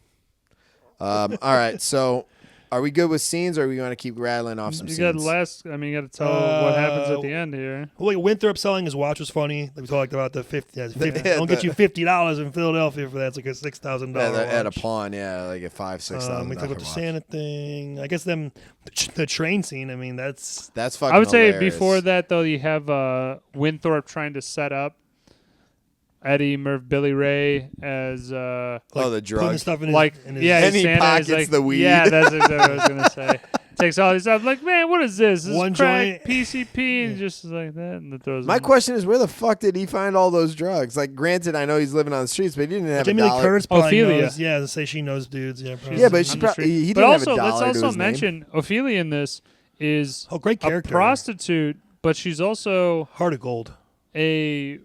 All right, so are we good with scenes, or are we going to keep rattling off some
You
scenes?
got to tell what happens at the end here.
Well, like Winthrop selling his watch was funny. Like we talked about the 50. I'll get you $50 in Philadelphia for that. It's like a $6,000
at a
watch.
pawn, yeah, like a $5,000-$6,000.
We talked about the Santa thing. I guess the train scene. I mean, that's
fucking
I would say
hilarious.
before that, though, you have Winthrop trying to set up Eddie Billy Ray as
the
putting
drug.
stuff in his,
like
in his,
yeah,
And
his
he
Santa
pockets
is like,
the weed.
Yeah, that's exactly what I was gonna say. Takes all these stuff. Like, man, what is this? This
One
is crack,
joint.
PCP, and just like that, and it throws.
My
them.
question is, where the fuck did he find all those drugs? Like, granted, I know he's living on the streets, but he didn't have
Jamie
a
Lee
dollar.
Curtis probably
Ophelia.
knows. Yeah, to say she knows dudes. Yeah, probably.
Yeah, but
on
she
the
probably
street.
he
But
didn't
also,
have a dollar
let's
to
also
his name.
mention Ophelia in this is
great
a
character.
prostitute, but she's also
Heart of gold.
a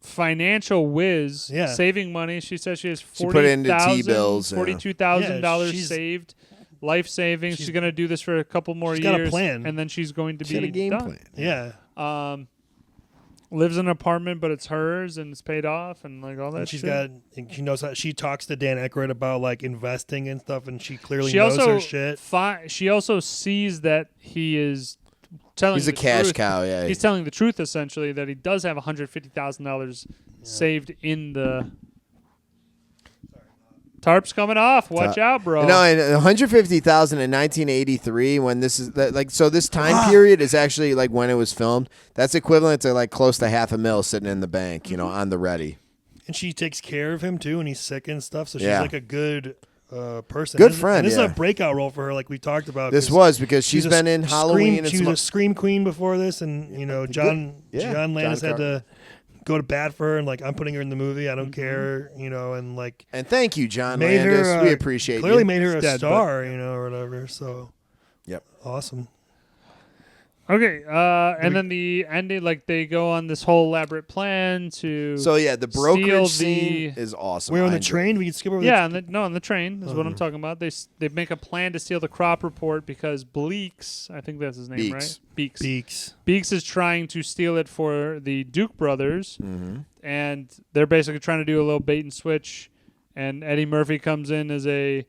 financial whiz,
Yeah.
saving money. She says she has
She put it into T-bills, yeah.
$42,000
Yeah, she's-
saved, life savings. She's going to do this for a couple more
she's
years.
got a plan.
And then she's going to
She had
be
a game
done.
plan.
Yeah.
Lives in an apartment, but it's hers and it's paid off and like all that.
And she's
shit.
and she knows how she talks to Dan Aykroyd about like investing and stuff, and she clearly
She
knows
also
her shit.
she also sees that he is telling.
He's a
the
cash
truth.
cow, yeah.
He's telling the truth essentially that he does have $150,000 saved in the. Tarp's coming off. Watch out, bro.
No, and 150,000 in 1983 when this is like so this time period is actually like when it was filmed. That's equivalent to like close to $500,000 sitting in the bank, on the ready.
And she takes care of him too when he's sick and stuff. So she's
Yeah.
like a good person.
Good
This-
friend,
and this
yeah.
is a breakout role for her, like we talked about.
This
'cause
was because she's
a
been in Halloween and
She was
some
a scream queen before this, and John Landis had to go to bat for her, and like I'm putting her in the movie. I don't care, and like
And thank you, John
made
Landis.
her
We appreciate
clearly
you.
made her
He's
a
dead,
star, or whatever. So
Yep.
awesome.
Okay, and then the ending, like they go on this whole elaborate plan to.
So yeah, the brokerage
steal
scene
the-
is awesome.
We're on
I
the
enjoy
train. We can skip over.
yeah, on the train is what I'm talking about. They make a plan to steal the crop report because Bleeks, I think that's his name,
Beeks.
right? Beeks.
Beaks.
Beeks is trying to steal it for the Duke brothers, and they're basically trying to do a little bait and switch. And Eddie Murphy comes in as a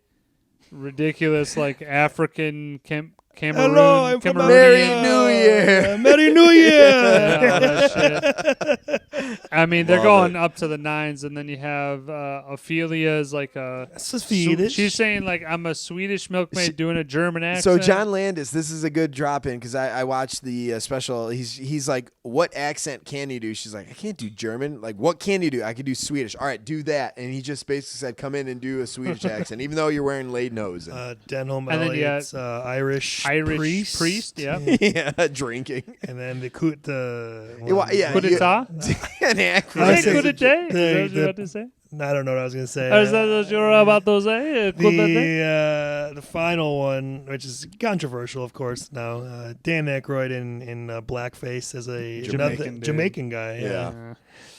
ridiculous, like African Cameroon.
Hello, I'm from
Merry
Cameroonian.
New Year.
Merry New Year.
Yeah, all that shit. I mean, they're
Love
going
it.
up to the nines, and then you have Ophelia is like a.
This is Swedish.
She's saying like I'm a Swedish milkmaid doing a German accent.
So John Landis, this is a good drop in because I watched the special. He's like, what accent can you do? She's like, I can't do German. Like, what can you do? I can do Swedish. All right, do that. And he just basically said, come in and do a Swedish accent, even though you're wearing Lederhosen.
Denholm
And then you
Elliott's Irish
priest, yeah.
Yeah, drinking.
And then the coup
Yeah,
Coup d'etat?
an
Is
acronym.
that coup d'etat? Is that what
the-
you're about to say?
I don't know what I was going to say.
Is that what you're about to say?
The final one, which is controversial, of course, now. Dan Aykroyd in blackface as a Jamaican guy.
Yeah.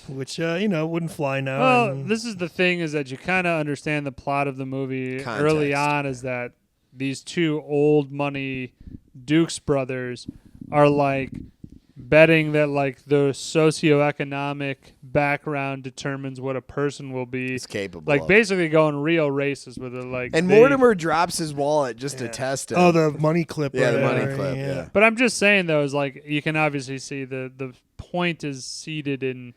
Which, wouldn't fly now.
Well, this is the thing, is that you kind of understand the plot of the movie early on, is that these two old money Dukes brothers are like betting that like the socioeconomic background determines what a person will be.
It's capable.
Like basically going real racist with it. Like,
and Mortimer drops his wallet just to test it.
Oh, the money clip.
Yeah, the money clip. Yeah.
But I'm just saying though, is like you can obviously see the point is seated in.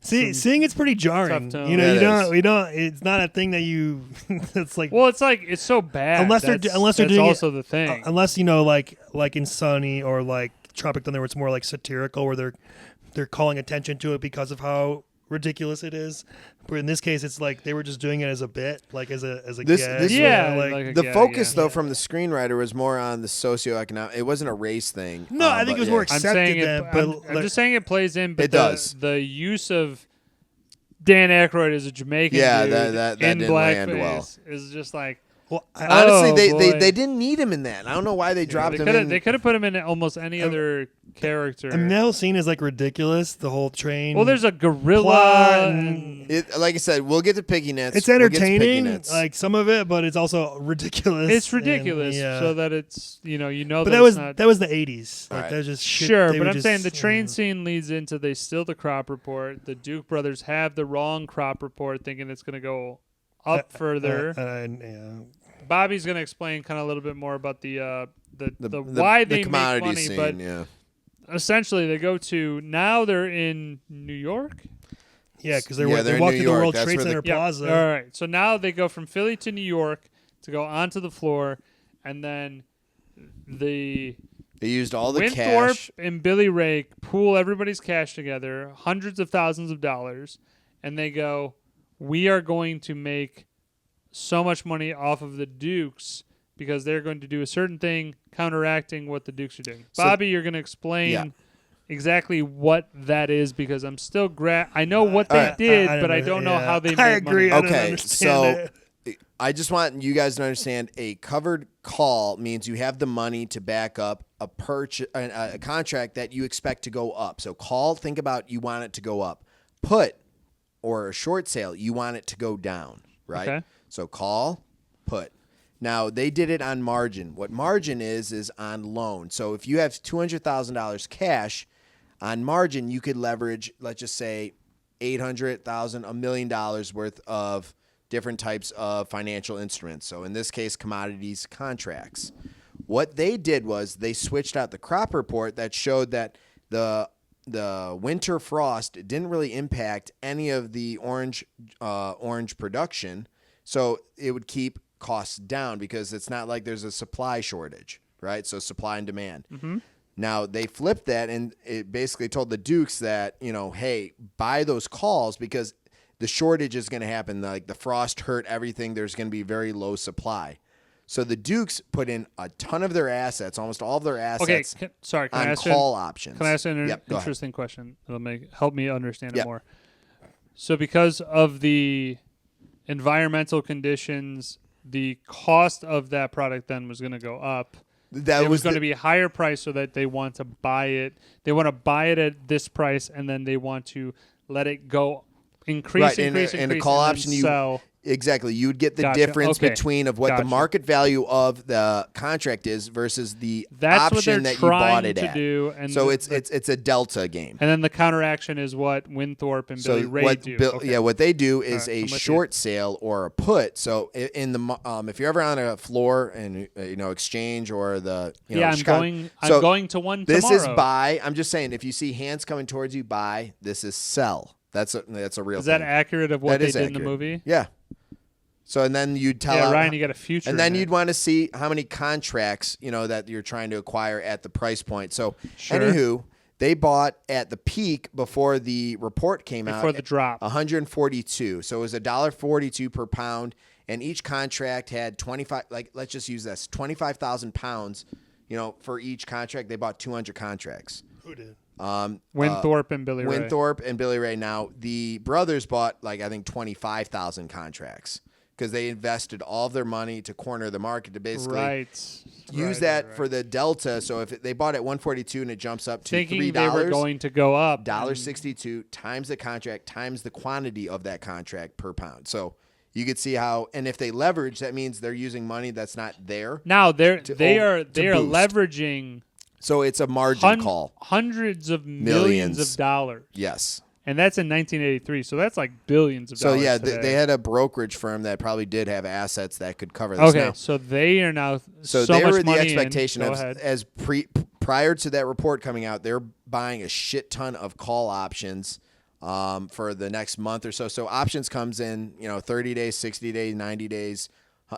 Seeing it's pretty jarring. You know, we don't. It's not a thing that you. It's like.
Well, it's like it's so bad.
Unless they're doing
also
it,
the thing.
Unless like in Sunny or like Tropic Thunder, where it's more like satirical, where they're calling attention to it because of how ridiculous it is. But in this case, it's like they were just doing it as a bit, like as a gag.
The focus though from the screenwriter was more on the socioeconomic. It wasn't a race thing.
No, I think it was more accepted.
I'm just saying it plays in. But
it does.
The use of Dan Aykroyd as a Jamaican dude
that
in
didn't land well.
Is just like.
Well, honestly, they didn't need him in that. I don't know why they dropped him in.
They could have put him in almost any other character.
I mean, the whole scene is like ridiculous. The whole train.
Well, there's a gorilla.
Like I said, we'll get to Piggy Nits.
It's entertaining, like some of it, but it's also ridiculous.
It's ridiculous, so that it's But
that was the 80s. Like,
right.
that was just
sure. But I'm saying the train scene leads into they steal the crop report. The Duke brothers have the wrong crop report, thinking it's going to go up further. Bobby's going to explain kind of a little bit more about the why they make money,
scene,
but essentially they go to now they're in New York.
Yeah, because they walk through the World Trade Center Plaza.
All right, so now they go from Philly to New York to go onto the floor, and then they
used all the
Winthorpe
cash.
and Billy Ray pool everybody's cash together, hundreds of thousands of dollars, and they go, we are going to make so much money off of the Dukes because they're going to do a certain thing counteracting what the Dukes are doing. So, Bobby, you're going to explain exactly what that is because I'm still I know what they did, but I don't know how they made
agree.
money.
Okay, so I just want you guys to understand a covered call means you have the money to back up a contract that you expect to go up. So call, think about you want it to go up. Put, or a short sale, you want it to go down, right?
Okay.
So call, put. Now, they did it on margin. What margin is on loan. So if you have $200,000 cash, on margin, you could leverage, let's just say, $800,000, $1 million worth of different types of financial instruments. So in this case, commodities contracts. What they did was they switched out the crop report that showed that the winter frost didn't really impact any of the orange production, so it would keep costs down because it's not like there's a supply shortage, right? So supply and demand. Mm-hmm. Now, they flipped that, and it basically told the Dukes that, hey, buy those calls because the shortage is going to happen. Like the frost hurt everything. There's going to be very low supply. So the Dukes put in a ton of their assets, almost all of their assets,
can I ask
call options.
Can I ask an interesting question? It'll help me understand it more. So because of the environmental conditions, the cost of that product then was going to go up. It was going to be a higher price so that they want to buy it. They want to buy it at this price, and then they want to let it go increase,
and a call option
sell.
Exactly. You would get the difference between of what the market value of the contract is versus the option that you bought it at. And so it's a delta game.
And then the counteraction is what Winthorpe and Billy Ray do.
What they do is a short sale or a put. So in the if you're ever on a floor and exchange or the
I'm going to one tomorrow.
This is buy. I'm just saying if you see hands coming towards you, buy. This is sell. That's a real thing.
Is that accurate of what they did in the movie?
Yeah. So and then you'd tell
Ryan, you got a future.
And then you'd want to see how many contracts, that you're trying to acquire at the price point. So anywho, they bought at the peak before the report came out.
Before the drop.
142. So it was $1.42 per pound, and each contract had 25 let's just use this, 25,000 pounds, for each contract. They bought 200 contracts.
Who did?
Winthorpe and Billy Ray.
Winthorpe and Billy Ray. Now, the brothers bought, like, I think 25,000 contracts because they invested all of their money to corner the market to basically use that for the delta. So if they bought at 142 and it jumps up to $3,
they were going to go up.
$1.62 times the contract times the quantity of that contract per pound. So you could see how, and if they leverage, that means they're using money that's not there.
Now they are leveraging.
So it's a margin call.
Hundreds of millions of dollars.
Yes.
And that's in 1983. So that's like billions of dollars.
So, yeah,
today.
they had a brokerage firm that probably did have assets that could cover this.
Okay,
now.
So they are now
so they were the expectation of, prior to that report coming out, they're buying a shit ton of call options for the next month or so. So options comes in, 30 days, 60 days, 90 days.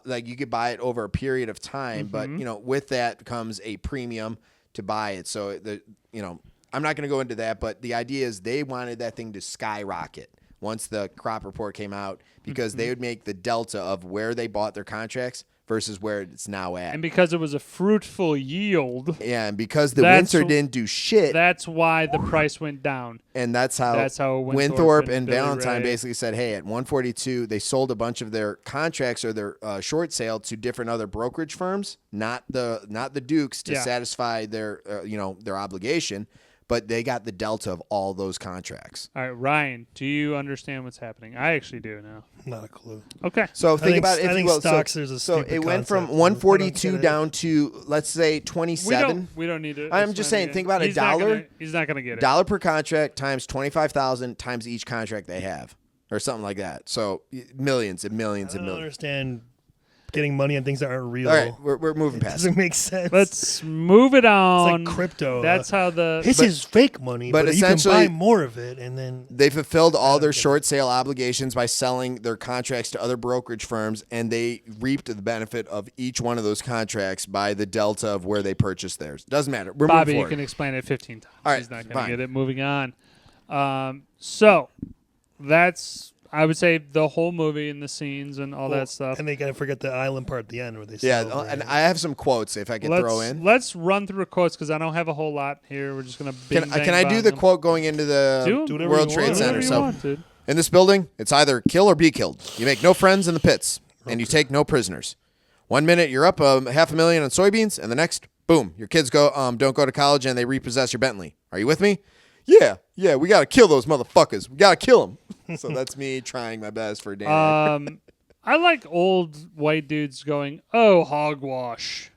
Like you could buy it over a period of time, but with that comes a premium to buy it. So I'm not going to go into that, but the idea is they wanted that thing to skyrocket once the crop report came out because they would make the delta of where they bought their contracts versus where it's now at.
And because it was a fruitful yield.
Yeah, and because the winter didn't do shit.
That's why the price went down.
And that's how Winthorpe and Valentine basically said, hey, at 142, they sold a bunch of their contracts or their short sale to different other brokerage firms, not the Dukes to satisfy their their obligation. But they got the delta of all those contracts.
All right, Ryan, do you understand what's happening? I actually do now.
Not a clue.
Okay.
So think about it.
I think stocks, there's a
so it went from 142 down to, let's say, 27.
We don't need it.
I'm just saying, think about $1.
He's not going to get it.
$1 per contract times 25,000 times each contract they have, or something like that. So millions and millions and millions.
I don't understand getting money on things that aren't real.
All right, we're moving past.
Doesn't make sense.
Let's move it on.
It's like crypto.
That's how
this is fake money, but you can buy more of it, and then
they fulfilled all their short sale obligations by selling their contracts to other brokerage firms, and they reaped the benefit of each one of those contracts by the delta of where they purchased theirs. Doesn't matter. We're
Bobby,
moving
you can explain it 15 times.
All right,
he's not going to get it. Moving on. So that's. I would say the whole movie and the scenes and all that stuff.
And they gotta forget the island part at the end where they
and I have some quotes if I can throw in.
Let's run through quotes because I don't have a whole lot here. We're just gonna
can I do the quote going into the World Trade Center? So in this building, it's either kill or be killed. You make no friends in the pits, and you take no prisoners. 1 minute you're up $500,000 on soybeans, and the next, boom, your kids don't go to college and they repossess your Bentley. Are you with me? Yeah, we got to kill those motherfuckers. We got to kill them. So that's me trying my best for Dan.
I like old white dudes going, oh, hogwash.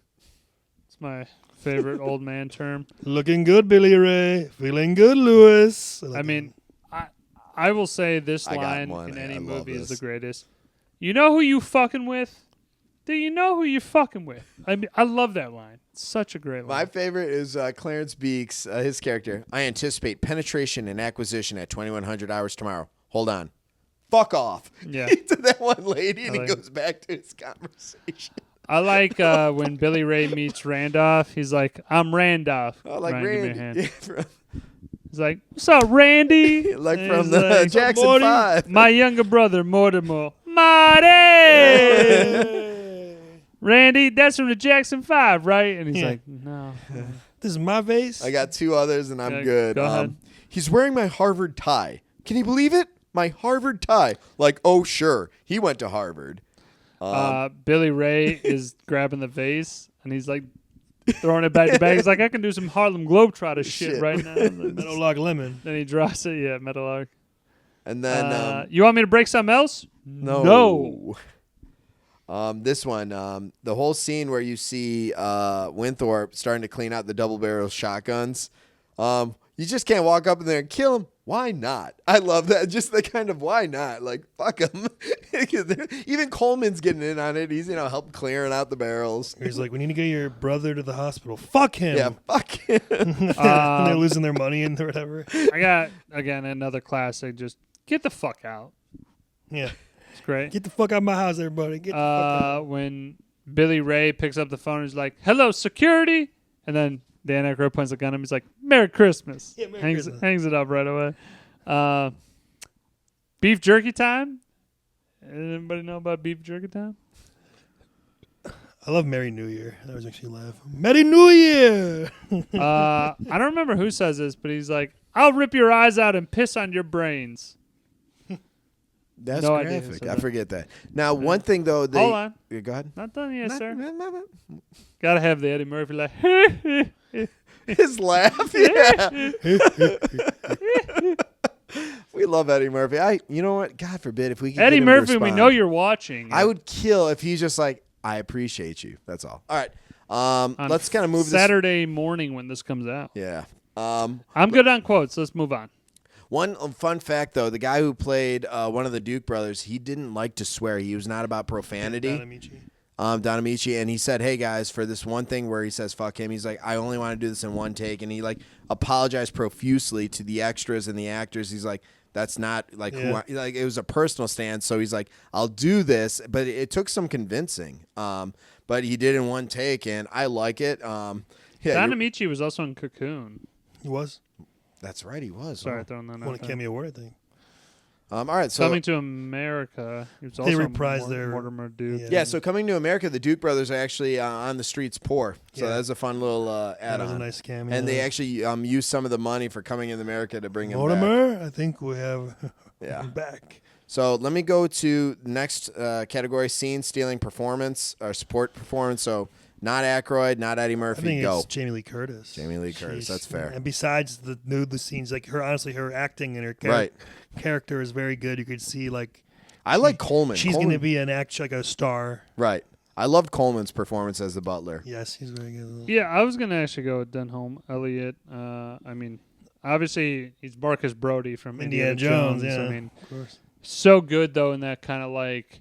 It's my favorite old man term.
Looking good, Billy Ray. Feeling good, Lewis.
I will say this line in any movie is the greatest. You know who you fucking with? Do you know who you're fucking with? I love that line. It's such a great line.
My favorite is Clarence Beeks, his character. I anticipate penetration and acquisition at 2100 hours tomorrow. Hold on. Fuck off.
Yeah.
To that one lady, and he goes back to his conversation.
I like when Billy Ray meets Randolph. He's like, I'm Randolph.
Oh, like
Ryan,
Randy.
He's like, what's up, Randy?
Like from the Jackson 5.
My younger brother, Mortimer. Marty! Randy, that's from the Jackson 5, right? And he's like, no.
This is my vase.
I got two others, and I'm good.
Go ahead.
He's wearing my Harvard tie. Can you believe it? My Harvard tie. Like, oh, sure. He went to Harvard.
Billy Ray is grabbing the vase, and he's like throwing it back to back. He's like, I can do some Harlem Globetrotter shit right now.
Metal Lark Lemon.
Then he drops it. Yeah, Metal Lark.
And then...
you want me to break something else? No.
This one, the whole scene where you see Winthorpe starting to clean out the double-barrel shotguns, you just can't walk up in there and kill him. Why not? I love that. Just the kind of why not? Like, fuck him. Even Coleman's getting in on it. He's, help clearing out the barrels.
He's like, we need to get your brother to the hospital. Fuck him.
Yeah, fuck him.
They're losing their money and whatever.
I got, again, another classic. Just get the fuck out.
Yeah.
It's great.
Get the fuck out of my house, everybody. Get the fuck out.
When Billy Ray picks up the phone and he's like, hello, security. And then Dan Aykroyd points a gun at him. He's like, Merry Christmas.
Yeah, Merry Christmas.
Hangs it up right away. Beef jerky time. Anybody know about beef jerky time?
I love Merry New Year. That was actually laugh. Merry New Year.
I don't remember who says this, but he's like, "I'll rip your eyes out and piss on your brains."
That's
No idea who
graphic.
said
I
that.
forget that. Now, one thing though,
Hold on.
Yeah, go ahead.
Not done yet, sir.
No.
Gotta have the Eddie Murphy like.
His laugh, yeah. We love Eddie Murphy. You know what? God forbid if we could
Eddie
get him to
Murphy, we
respond.
know you're watching.
I would kill if he's just like, I appreciate you. That's all. All right. Let's kind of move
Saturday morning when this comes out.
Yeah.
I'm good on quotes. Let's move on.
One fun fact, though, the guy who played one of the Duke brothers, he didn't like to swear. He was not about profanity. Don Amici, and he said, "Hey guys, for this one thing where he says fuck him, he's like, I only want to do this in one take," and he like apologized profusely to the extras and the actors. He's like, "That's not like who I, like." It was a personal stance, so he's like, "I'll do this," but it took some convincing. But he did in one take, and I like it. Don
Amici was also in Cocoon.
He was.
That's right, he was.
Sorry, throwing that
Won a
out there.
cameo award, I think.
All right, so
Coming to America. He was also
reprised their
Mortimer Duke.
yeah, so Coming to America, the Duke brothers are actually on the streets poor. So
Yeah.
that's a fun little add-on.
That was a nice cameo.
And they actually used some of the money for Coming to America to bring him back.
Mortimer, I think we have back.
So let me go to next category: scene stealing performance or support performance. So not Aykroyd, not Eddie Murphy.
I think
go.
it's Jamie Lee Curtis.
Jamie Lee Curtis. That's fair.
And besides the scenes, like her acting and her character is very good. You could see like
I like Coleman.
She's going to be like a star.
Right. I loved Coleman's performance as the butler.
Yes, he's very good.
Yeah, I was going to actually go with Denholm Elliott. I mean, obviously he's Marcus Brody from Indiana Jones.
Yeah,
I mean,
of course.
So good though in that kind of like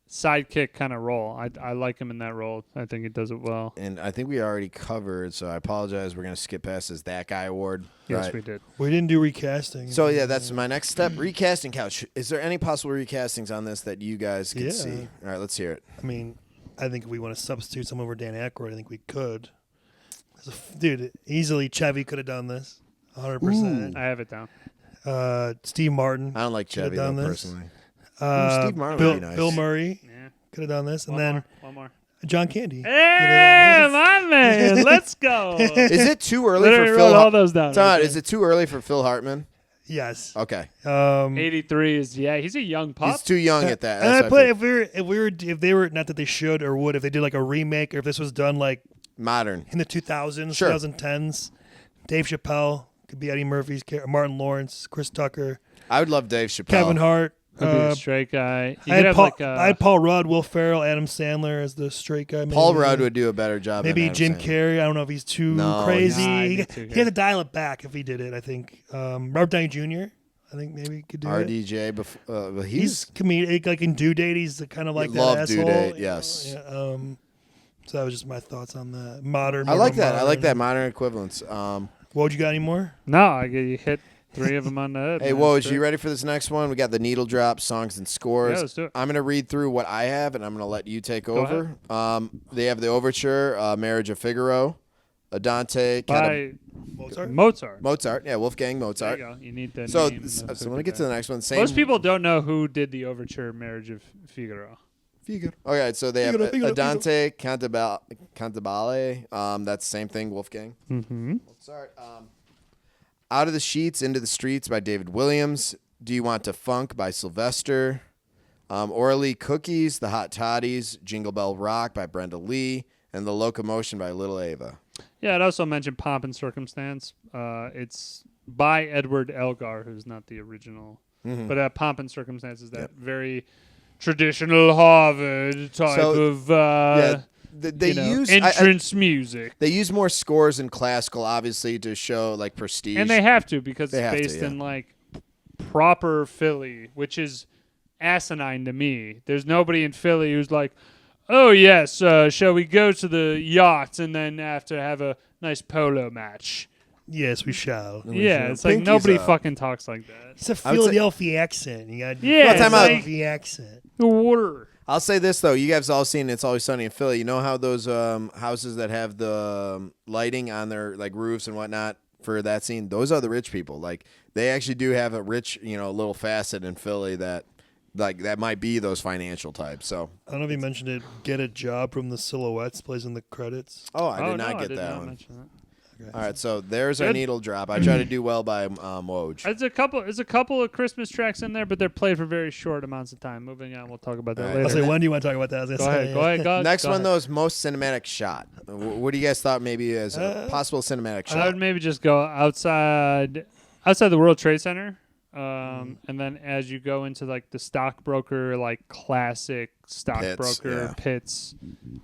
sidekick kind of role. I like him in that role. I think he does it well.
And I think we already covered, so I apologize. We're going to skip past this That Guy award.
Yes,
right.
we did.
We didn't do recasting.
So, yeah, that's my next step. Recasting couch. Is there any possible recastings on this that you guys could see? All right, let's hear it.
I mean, I think if we want to substitute someone over Dan Aykroyd, I think we could. Dude, easily Chevy could have done this. 100%.
I have it down.
Steve Martin.
I don't like Chevy, though, personally.
Steve
Martin would be nice.
Bill Murray
Yeah.
could have done this. And
One more.
John Candy.
Hey, my man. Let's go.
Is it too early
Literally
for Phil
wrote all those down.
Is it too early for Phil Hartman?
Yes.
Okay.
83 is, he's a young pup.
He's too young at that.
And I put if they were not that they should or would, if they did like a remake or if this was done like
modern
in the 2000s,
sure.
2010s, Dave Chappelle could be Eddie Murphy's character, Martin Lawrence, Chris Tucker.
I would love Dave Chappelle.
Kevin Hart.
Could be a straight guy.
I had Paul Rudd, Will Ferrell, Adam Sandler as the straight guy. Maybe.
Paul Rudd would do a better job.
Maybe
than
Jim
Adam Sandler.
Carrey. I don't know if he's too crazy. He had to dial it back if he did it. I think Robert Downey Jr. I think maybe he could do it.
RDJ.
He's comedic. Like in Due Date, he's kind of like that
love
asshole.
Due Date. Yes.
Yeah, so that was just my thoughts on that. Modern.
I like that.
Modern.
I like that modern equivalence.
Woj, you got any more?
No, you hit 3 of them on the head.
Hey, Woj, you ready for this next one? We got the needle drop, songs and scores.
Yeah, let's do it.
I'm going to read through what I have, and I'm going to let you take
Go
over. They have the overture, Marriage of Figaro, Dante.
By
Mozart.
Mozart. Yeah, Wolfgang Mozart.
There you go. You need the
So,
name.
so let me get to the next one.
Most people don't know who did the overture Marriage of Figaro.
All right, so they have Dante
Figaro.
Cantabile. That's the same thing, Wolfgang.
Mm-hmm.
Mozart. Out of the Sheets, Into the Streets by David Williams. Do You Want to Funk by Sylvester. Orally Cookies, The Hot Toddies, Jingle Bell Rock by Brenda Lee, and The Locomotion by Little Ava.
Yeah, I'd also mention Pomp and Circumstance. It's by Edward Elgar, who's not the original.
Mm-hmm.
But Pomp and Circumstance is that very traditional Harvard type of
they use
entrance music.
They use more scores in classical, obviously, to show like prestige.
And they have to because it's based in like proper Philly, which is asinine to me. There's nobody in Philly who's like, oh, yes, shall we go to the yacht and then after have a nice polo match?
Yes, we shall.
It's like nobody fucking talks like that.
It's a Philadelphia accent. You got
Philadelphia
accent.
The water.
I'll say this, though. You guys all seen It's Always Sunny in Philly. You know how those houses that have the lighting on their like roofs and whatnot for that scene? Those are the rich people. Like, they actually do have a rich, little facet in Philly that like that might be those financial types. So
I don't know if you mentioned it. Get a Job from the Silhouettes plays in the credits.
Oh, I did not
no,
get
I did
that
not
one.
mention that.
Okay.
All right, so there's our
Good.
needle drop. I try to do well by Woj.
There's a couple of Christmas tracks in there, but they're played for very short amounts of time. Moving on, we'll talk about that
All right.
later.
I'll say, when do you want to talk about that? I was
Go
gonna
ahead.
say,
Go ahead. Go
Next
go
one,
ahead.
though, is most cinematic shot. What do you guys thought maybe as a possible cinematic
I
shot?
would maybe just go outside the World Trade Center, and then as you go into like the stockbroker, like classic stockbroker pits,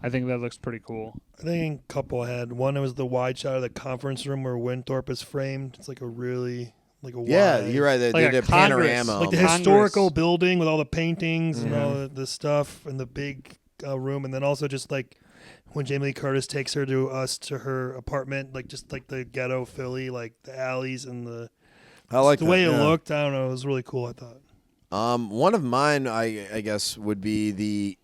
I think that looks pretty cool.
I think a couple I had. One, it was the wide shot of the conference room where Winthorpe is framed. It's like a really
Yeah,
wide,
you're right. They
Like
did
a
a
Congress.
panorama.
like the
Congress.
historical building with all the paintings and all the stuff and the big room, and then also just like when Jamie Lee Curtis takes her to her apartment, like just like the ghetto Philly, like the alleys and the way it looked. I don't know, it was really cool. I thought.
One of mine, I guess, would be the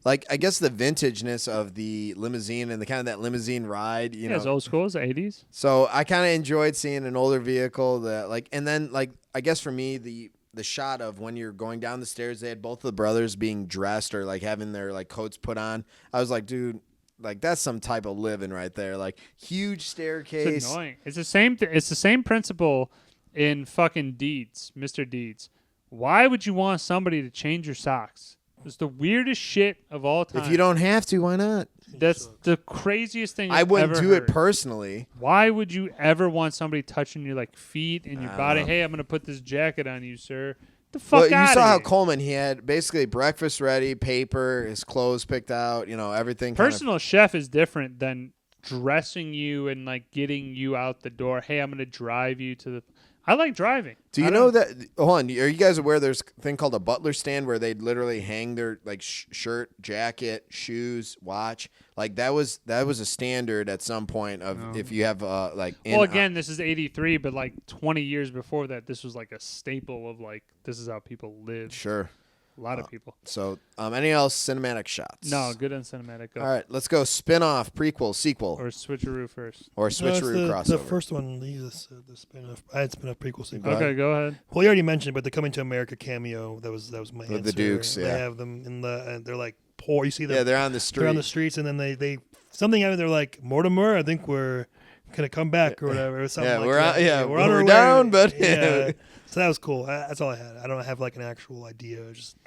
vintageness of the limousine and the kind of that limousine ride. You know,
it's old school, it's the 80s.
So I kind of enjoyed seeing an older vehicle that and then I guess for me the shot of when you're going down the stairs, they had both of the brothers being dressed or like having their like coats put on. I was like, dude, like that's some type of living right there. Like huge staircase.
It's annoying. It's the same. It's the same principle in fucking Deeds, Mr. Deeds. Why would you want somebody to change your socks? It's the weirdest shit of all time.
If you don't have to, why not?
That's the craziest thing
I wouldn't
ever
do
heard.
it personally.
Why would you ever want somebody touching your like feet and your body? Hey, I'm gonna put this jacket on you, sir. The fuck
Well,
out
you saw
of
how
here.
Coleman, he had basically breakfast ready, paper, his clothes picked out, everything.
Personal chef is different than dressing you and like getting you out the door. Hey, I'm gonna drive you to the. I like driving.
Do you know that? Hold on. Are you guys aware there's a thing called a butler stand where they'd literally hang their like shirt, jacket, shoes, watch? Like that was a standard at some point of if you have
Well, again, this is 83, but like 20 years before that, this was like a staple of like this is how people live.
Sure.
A lot of people.
So, any else cinematic shots?
No, good on cinematic. Go.
All right, let's go spin-off, prequel, sequel,
Or Switcheroo first.
or Switcheroo crossover.
The first one, the spin-off. I had spin-off prequel sequel.
Okay, go ahead.
Well, you already mentioned, but the Coming to America cameo, that was my answer.
The Dukes, yeah.
They have them and they're like poor. You see them.
Yeah, they're on the street.
They're on the streets, and then they something happened. They're like, Mortimer, I think we're gonna come back or whatever. Or something
we're
that.
we're
on our way.
down, but
yeah. So that was cool. That's all I had. I don't have like an actual idea. I just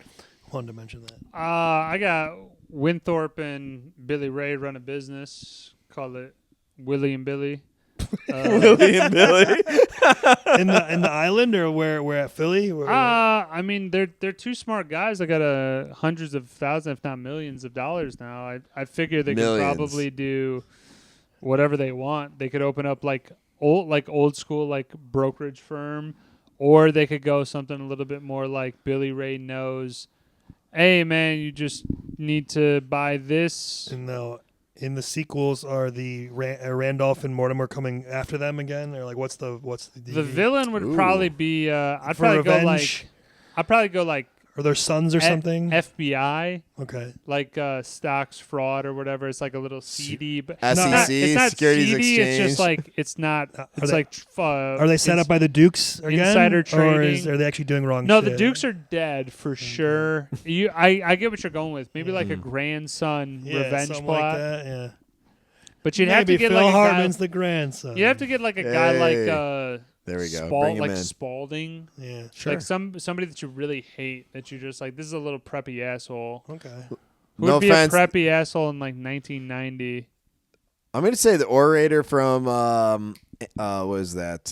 wanted to mention that.
I got Winthorpe and Billy Ray run a business. Call it Willie and Billy.
Willie and Billy.
in the island or where at Philly?
I mean they're two smart guys. They got hundreds of thousands, if not millions of dollars now. I figure they could probably do whatever they want. They could open up like old school like brokerage firm, or they could go something a little bit more like Billy Ray knows. Hey man, you just need to buy this.
And now, in the sequels, are the Randolph and Mortimer coming after them again, or like what's the
villain would probably be I'd
for
probably
revenge?
go like
Or their sons or something?
FBI,
Okay.
like stocks fraud or whatever. It's like a little seedy, but
SEC,
it's not
Securities
seedy.
Exchange.
It's just like it's not. It's
Are they set up by the Dukes again?
insider
Or
trading.
are they actually doing wrong
No,
shit?
the Dukes are dead for sure. I get what you're going with. Maybe like a grandson revenge
something
plot.
like that, yeah.
But you'd have to
Maybe
get
Phil
like
Hartman's
a guy.
the grandson.
You have to get like a guy like
there we go. Bring him in.
Spalding.
Yeah.
Sure.
Like somebody that you really hate, that you're just like, this is a little preppy asshole.
Okay.
Who
No
would be
offense.
a preppy asshole in like 1990?
I'm going to say the orator from, what was that?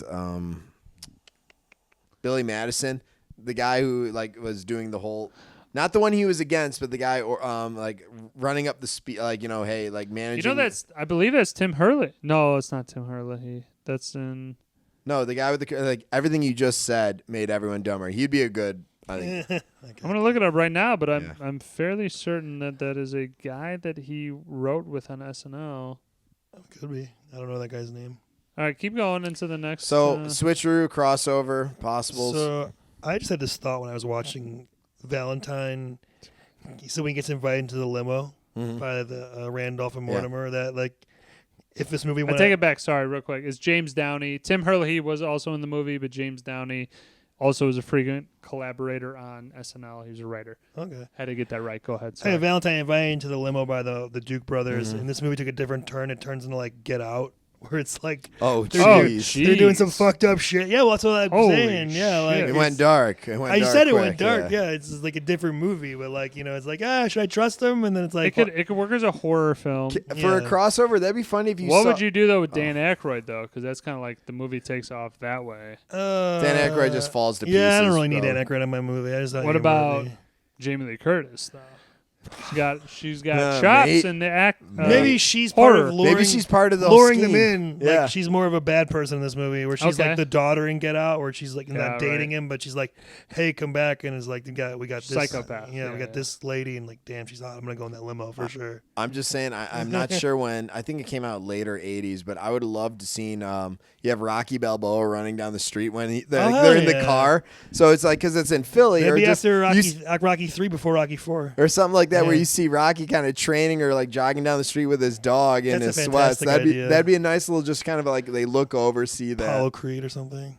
Billy Madison, the guy who like was doing the whole, not the one he was against, but the guy like running up the speed, like, hey, like managing.
You know, I believe that's Tim Hurley. No, it's not Tim Hurley. That's in.
No, the guy with the, like everything you just said made everyone dumber. He'd be a good, I think.
I'm gonna look it up right now, but
Yeah.
I'm fairly certain that is a guy that he wrote with on SNL.
Could be. I don't know that guy's name.
All right, keep going into the next.
So switcheroo, crossover, possibles.
So I just had this thought when I was watching Valentine. So when he gets invited into the limo by the Randolph and Mortimer, that like if this movie
I
went
take it back. Sorry, real quick. It's James Downey. Tim Hurley was also in the movie, but James Downey Also was a frequent collaborator on SNL. He was a writer.
Okay.
Had to get that right. Go ahead.
Hey, Valentine invited into the limo by the Duke brothers,
Mm-hmm.
and this movie took a different turn. It turns into like Get Out, where it's like
Oh,
they're
jeez.
they're doing some fucked up shit. Yeah, well, that's what I'm
Holy
saying. Yeah, like
shit.
It went dark. It went
I
dark
said it
quick,
went dark. Yeah. It's just like a different movie, but like it's like should I trust them? And then it's like
it could work as a horror film.
For a crossover, that'd be funny if you
What
saw...
would you do though with Dan Aykroyd though? Because that's kind of like the movie takes off that way.
Dan Aykroyd just falls to pieces.
Yeah, I don't really need
bro.
Dan Aykroyd in my movie. I just
What about Jamie Lee Curtis though? She's got
mate.
chops in the act.
Maybe she's
horror.
part of luring,
Maybe she's part of the
luring
scheme.
them in.
Yeah.
Like she's more of a bad person in this movie, where she's
Okay.
like the daughter in Get Out, where she's like not
Yeah,
dating
right.
him, but she's like, "Hey, come back," and is like, we got this
Psychopath.
Yeah, we
Yeah,
got
yeah.
this lady, and like, damn, she's hot. I'm gonna go in that limo for sure.
I'm just saying, I'm not sure when. I think it came out later 80s, but I would have loved to seen. You have Rocky Balboa running down the street when they're in the
yeah.
car. So it's like, because it's in Philly.
Maybe
or just,
after Rocky 3 before Rocky 4.
or something like that, where
Yeah.
you see Rocky kind of training or like jogging down the street with his dog in
That's a
his sweats.
fantastic
That'd
idea.
be a nice little, just kind of like they look over, see that.
Apollo Creed or something.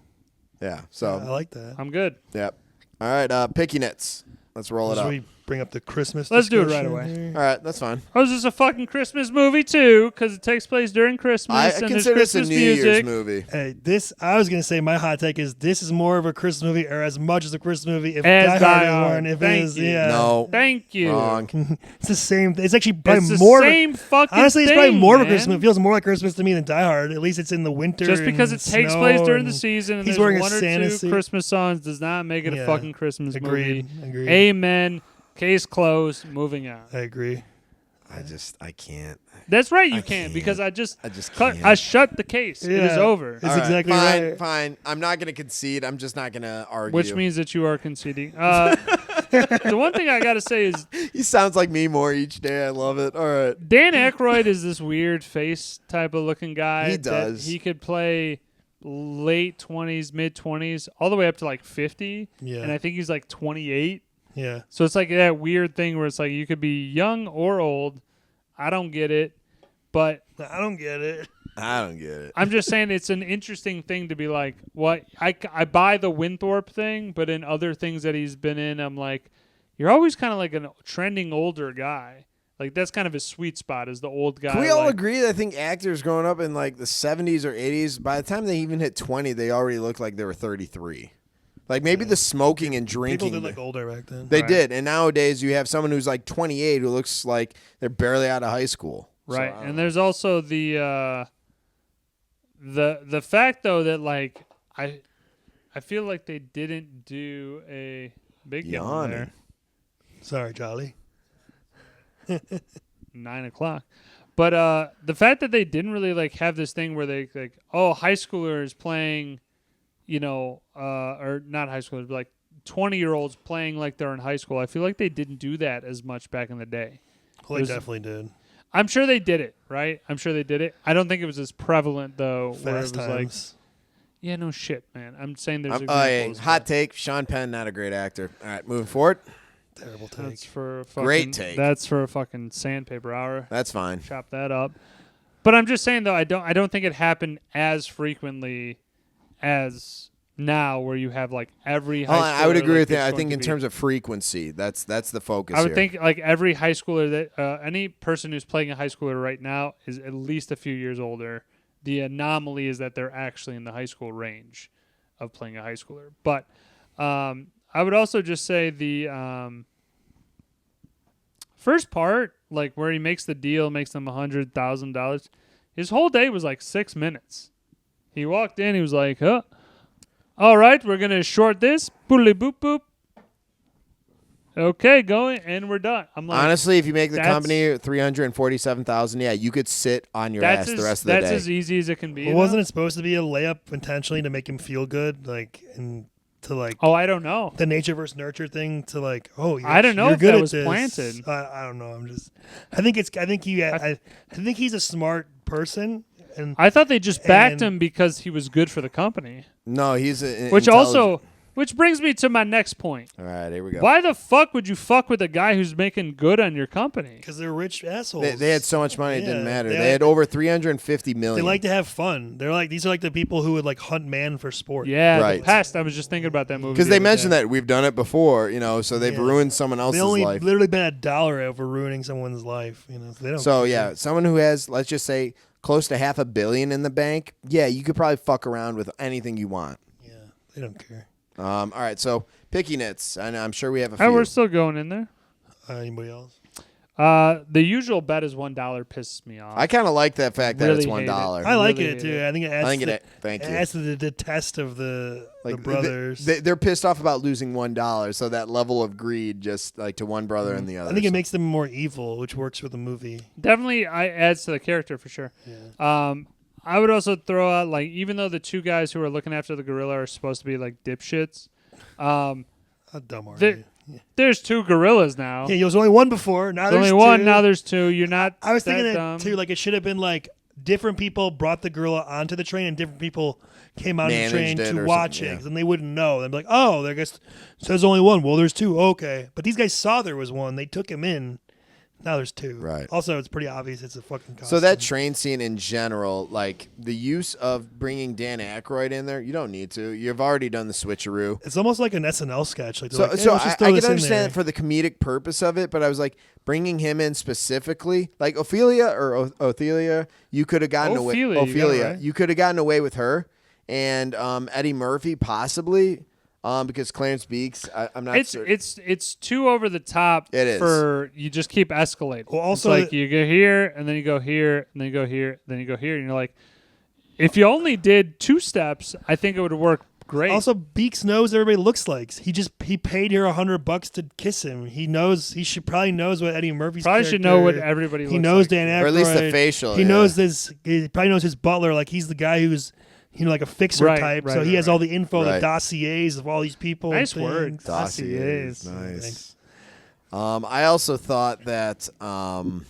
Yeah. So
I like that.
I'm good.
Yep. All right. Picky Nits. Let's roll it
Should
up.
we bring up the Christmas?
Let's do it right
discussion
away.
here?
All right. That's fine.
Oh, is this a fucking Christmas movie too? Because it takes place during Christmas.
I
and there's
consider this a
Christmas
New
music.
Year's movie.
Hey, I was gonna say my hot take is this is more of a Christmas movie, or as much as a Christmas movie. If
As
Die Hard
Die
is
Hard.
one, if
Thank
it is,
you.
yeah,
No.
Thank you.
Wrong.
it's the same. It's actually probably
It's the
more.
same fucking
Honestly, it's
thing,
probably more of a
man.
Christmas. It feels more like Christmas to me than Die Hard. At least it's in the winter.
Just because
and
it takes
snow
place during the
and-
season and
he's
there's
wearing a
one or
Santa
two
suit.
Christmas songs does not make it a
Yeah.
fucking Christmas movie.
Agreed.
Amen. Case closed. Moving on.
I agree.
I can't.
That's right. You
I
can't
can't.
because I just
can't.
I shut the case. It is
Yeah.
over.
It's
All right,
exactly
fine,
right.
Fine. I'm not going to concede. I'm just not going to argue.
Which means that you are conceding. The one thing I got to say is
he sounds like me more each day. I love it. All right.
Dan Aykroyd is this weird face type of looking guy.
He
that
does.
He could play late 20s, mid 20s, all the way up to like 50.
Yeah.
And I think he's like 28.
Yeah.
So it's like that weird thing where it's like you could be young or old. I don't get it. But
I don't get it.
I don't get it.
I'm just saying it's an interesting thing to be like, what? I buy the Winthorpe thing, but in other things that he's been in, I'm like, you're always kind of like a trending older guy. Like that's kind of his sweet spot is the old guy.
Can we all
like,
agree that I think actors growing up in like the 70s or 80s, by the time they even hit 20, they already looked like they were 33. Like maybe the smoking and drinking.
People did look older back then.
They
Right.
did. And nowadays you have someone who's like 28 who looks like they're barely out of high school.
Right.
So,
And there's also the fact though that like I feel like they didn't do a big one
Yawning.
there.
Sorry, Charlie.
9:00. But the fact that they didn't really like have this thing where they like, oh, high schoolers playing, or not high schoolers, but like 20-year-olds playing like they're in high school. I feel like they didn't do that as much back in the day.
Well, they definitely did.
I'm sure they did it, right? I'm sure they did it. I don't think it was as prevalent though. Where it was
Fast
like,
times.
yeah, no shit, man. I'm saying there's
hey,
examples.
hot take. Sean Penn, not a great actor. All right, moving forward.
Terrible
but That's
take.
for a fucking,
Great take.
That's for a fucking sandpaper hour.
That's fine.
Chop that up. But I'm just saying though, I don't think it happened as frequently as now, where you have like every high schooler.
I would agree
like,
with that.
it's
I
going
think
to
in
be-
terms of frequency, that's the focus
I would
here.
think like every high schooler that any person who's playing a high schooler right now is at least a few years older. The anomaly is that they're actually in the high school range of playing a high schooler. But I would also just say the first part, like where he makes the deal, makes them $100,000. His whole day was like 6 minutes. He walked in, he was like, "Huh, all right, we're gonna short this, boodly boop boop. Okay, going, and we're done." I'm like,
Honestly, if you make the
that's-
company $347,000, yeah, you could sit on your ass the rest of the
that's
day.
as easy as it can be.
Well,
though.
wasn't it supposed to be a layup intentionally to make him feel good, like, and to like
Oh, I don't know.
the nature versus nurture thing to like, oh,
I don't know
you're
if
good
that
at
was
this.
planted.
I don't know. I think he's a smart person, and
I thought they just backed
And-
him because he was good for the company.
No, he's a
Which also, Which brings me to my next point.
All right, here we go.
Why the fuck would you fuck with a guy who's making good on your company?
Because they're rich assholes.
They had so much money, it didn't matter.
They
They had over $350 million.
They like to have fun. These are like the people who would like hunt man for sport.
Yeah,
Right.
The Pest. I was just thinking about that movie.
Because they mentioned that we've done it before, so they've ruined someone else's
They only
life.
literally bet $1 over ruining someone's life. So they don't.
So yeah, someone who has, let's just say, close to $500 million in the bank, yeah, you could probably fuck around with anything you want.
Yeah, they don't care.
All right, so picky Nits. I'm sure we have a few.
We're still going in there.
Anybody else?
The usual bet is $1 pisses me off.
I kind of like that fact that
Really
it's
hate
$1.
I like
really
it too.
hate
I think it adds.
Thank you.
It adds to the test of the brothers.
They're pissed off about losing $1, so that level of greed just like to one brother and the other.
I think it makes them more evil, which works for the movie.
Definitely, adds to the character for sure.
Yeah.
I would also throw out like even though the two guys who are looking after the gorilla are supposed to be like dipshits.
How dumb are you?
There's two gorillas now.
Yeah, there was only one before. Now
There's
there's
only one.
two.
Now there's two. You're not.
I was
that
thinking
dumb.
that too. Like it should have been like different people brought the gorilla onto the train, and different people came onto the
Managed
train
it
to
or
watch
something,
it. And they wouldn't know. They'd be like, "Oh, I guess says only one. Well, there's two. Okay." But these guys saw there was one. They took him in. Now there's two.
Right.
Also, it's pretty obvious it's a fucking costume.
So that train scene in general, like the use of bringing Dan Aykroyd in there, you don't need to. You've already done the switcheroo.
It's almost like an SNL sketch. Like,
So,
like, hey,
so
let's
I
just throw
can
this in
understand
there.
it for the comedic purpose of it, but I was like bringing him in specifically, like Ophelia. You could have gotten away.
Ophelia, you got it right.
You could have gotten away with her, and Eddie Murphy possibly, because Clarence Beeks. I'm not. certain.
It's too over the top.
It is.
For you just keep escalating.
Well, also
it's like you go here and then you go here and then you go here, then you go here, and you're like, if you only did 2 steps, I think it would work great.
Also, Beeks knows everybody looks like. He paid her $100 to kiss him. He knows. He should probably knows what Eddie Murphy's.
Probably should know what everybody.
He
looks
knows
like.
Dan Aykroyd.
Or at least the facial.
He knows this. He probably knows his butler. Like he's the guy who's like a fixer
Right,
type.
right,
so he
right,
has all the info,
right.
the dossiers of all these people.
Nice
and
word.
things.
Dossiers.
Dossiers.
Nice. I also thought that, kind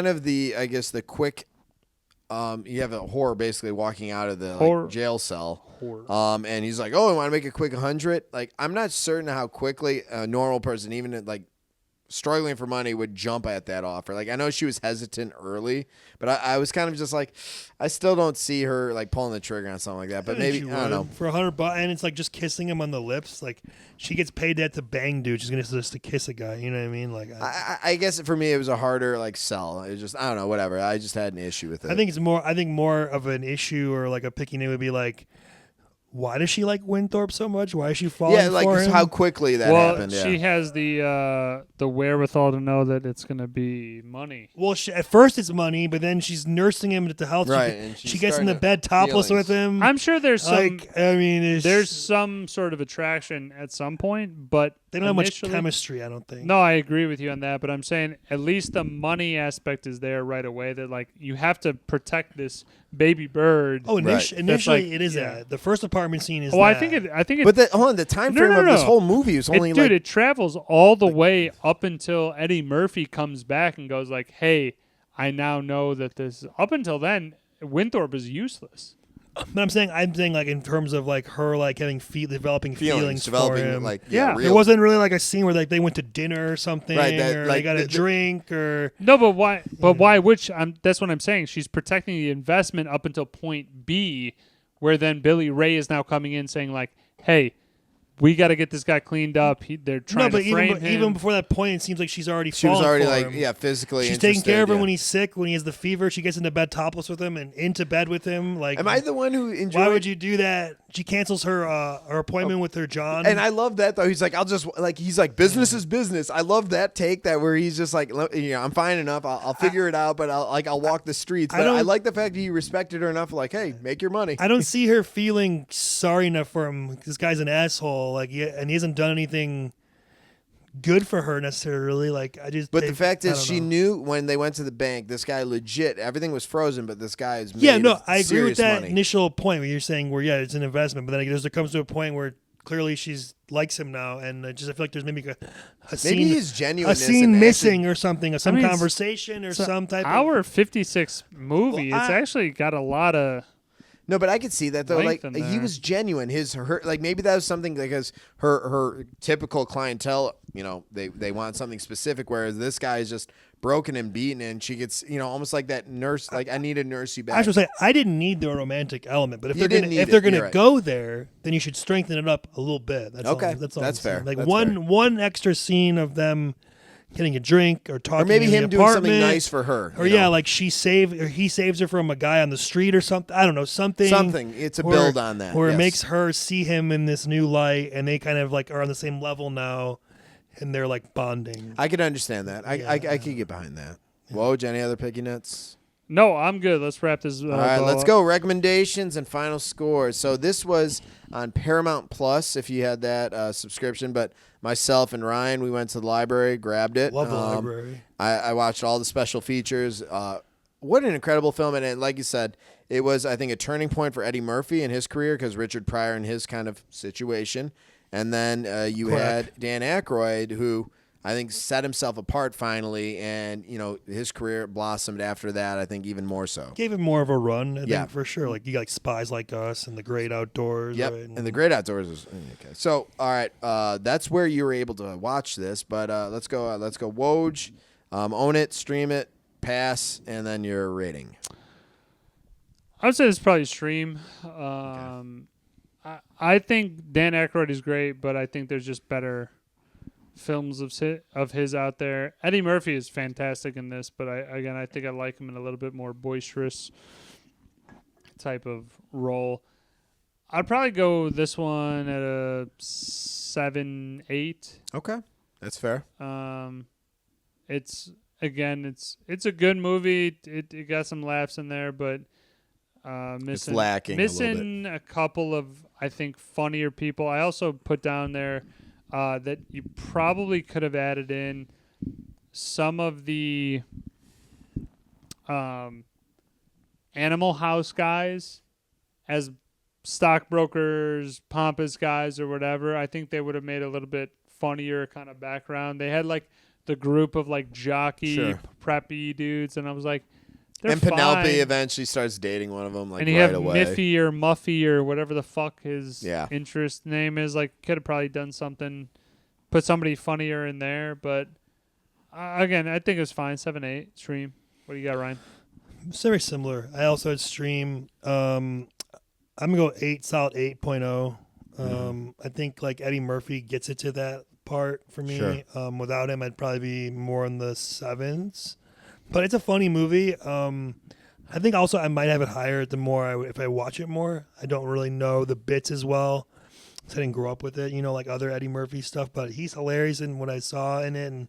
of I guess the quick, you have a whore basically walking out of the jail cell. And he's like, oh, I want to make a quick 100. Like, I'm not certain how quickly a normal person, even like struggling for money, would jump at that offer. Like, I know she was hesitant early, but I was kind of just like, I still don't see her like pulling the trigger on something like that. But maybe, I don't know.
For $100, and it's like just kissing him on the lips. Like she gets paid that to bang dude. She's gonna just to kiss a guy. You know what I mean? Like
I guess for me it was a harder like sell. It was just, I don't know, whatever. I just had an issue with it.
I think more of an issue or like a picky name would be like, why does she like Winthorpe so much? Why is she falling for him?
How quickly that happened. Yeah.
She has the wherewithal to know that it's going to be money.
Well, at first it's money, but then she's nursing him to health.
Right, and
she
she's
gets in the
starting
bed topless
feelings.
with him.
I'm sure there's some.
like, I mean,
there's some sort of attraction at some point, but
they don't have much
initially-
chemistry. I don't think.
No, I agree with you on that, but I'm saying at least the money aspect is there right away. That like you have to protect this baby bird.
Oh,
Right.
initially
like-
it is
yeah.
that. The first apartment scene is.
Oh,
that.
I think it.
But the time frame of this whole movie was only
dude,
like
it travels all the way up until Eddie Murphy comes back and goes like, "Hey, I now know that this." Up until then, Winthorpe is useless.
But I'm saying like in terms of like her like having developing feelings for him.
like
Yeah.
real,
It wasn't really like a scene where like they went to dinner or something,
Right, that,
or
like,
they got a
the-
drink, or
No, but why? But why? That's what I'm saying. She's protecting the investment up until point B, where then Billy Ray is now coming in saying like, "Hey, we got to get this guy cleaned up. They're trying
no, but
to frame him."
even before that point, it seems like she's already
she was
fallen
already
for
like
him.
physically.
She's taking care of him
interested,
when he's sick, when he has the fever. She gets into bed topless with him and into bed with him. Like,
Am I the one who enjoyed?
why would you do that? She cancels her appointment with her John.
And I love that though. He's like, he's like, business is business. I love that take that where he's just like, I'm fine enough. I'll figure it out, but I'll walk the streets. But I like the fact that he respected her enough. Like, hey, make your money.
I don't see her feeling sorry enough for him. This guy's an asshole. Like, and he hasn't done anything good for her necessarily. Like,
But the fact is, she knew when they went to the bank, this guy legit, everything was frozen, but this guy is made
I agree with
serious
that
money.
initial point where you're saying where it's an investment, but then there comes to a point where clearly she's likes him now, and I feel like there's maybe a scene,
Maybe his genuineness,
a scene
and
missing or something, or some conversation or
it's
some type.
Hour 56 movie.
Well,
it's actually got a lot of.
No, but I could see that though. Like
Length in
he
there.
was genuine. Her like maybe that was something because her typical clientele, you know, they want something specific. Whereas this guy is just broken and beaten, and she gets, you know, almost like that nurse. Like I need to nurse you back.
I should say I didn't need the romantic element, but if
You
they're
didn't
gonna,
need
if they're
it.
going
You're
to
right.
go there, then you should strengthen it up a little bit. That's
Okay.
all, that's all
That's
I'm saying.
fair.
Like
That's
one extra scene of them getting a drink or talking,
or maybe
in
him
the
doing something
apartment,
nice for her.
or
you
yeah,
know?
like he saves her from a guy on the street or something. I don't know, something.
It's a build on that.
Where
yes.
it makes her see him in this new light, and they kind of like are on the same level now, and they're like bonding.
I could understand that. I could get behind that. Woj, any other picky nuts?
No, I'm good. Let's wrap this.
All right, let's go. Recommendations and final scores. So this was on Paramount Plus, if you had that subscription. But myself and Ryan, we went to the library, grabbed it.
Love the library.
I watched all the special features. What an incredible film. And like you said, it was, I think, a turning point for Eddie Murphy in his career because Richard Pryor in his kind of situation. And then you had Dan Aykroyd, who I think set himself apart finally, and you know his career blossomed after that. I think even more so.
Gave him more of a run, I
Yeah.
think, for sure. Like you got like Spies Like Us and The Great Outdoors.
Yep,
Right?
and The Great Outdoors is okay. So all right, that's where you were able to watch this. But let's go. Woj, own it, stream it, pass, and then your rating.
I would say it's probably stream. I think Dan Aykroyd is great, but I think there's just better films of his out there. Eddie Murphy is fantastic in this, but I think I like him in a little bit more boisterous type of role. I'd probably go this one at a 7-8.
Okay, that's fair.
It's a good movie. It got some laughs in there, but
It's lacking a little
missing a couple of, I think, funnier people. I also put down there that you probably could have added in some of the Animal House guys as stockbrokers, pompous guys, or whatever. I think they would have made a little bit funnier kind of background. They had like the group of like jockey, preppy dudes, and I was like, they're
and Penelope
fine.
eventually starts dating one of them, like
And you
right
have
away.
Miffy or Muffy or whatever the fuck his
Yeah.
interest name is. Like, could have probably done something, put somebody funnier in there. But again, I think it was fine. 7-8 stream. What do you got, Ryan?
It's very similar. I also had stream. I'm gonna go 8, solid 8.0. I think like Eddie Murphy gets it to that part for me.
Sure.
Without him, I'd probably be more in the 7s. But it's a funny movie. I think also I might have it higher the more if I watch it more. I don't really know the bits as well. So I didn't grow up with it, like other Eddie Murphy stuff. But he's hilarious in what I saw in it. And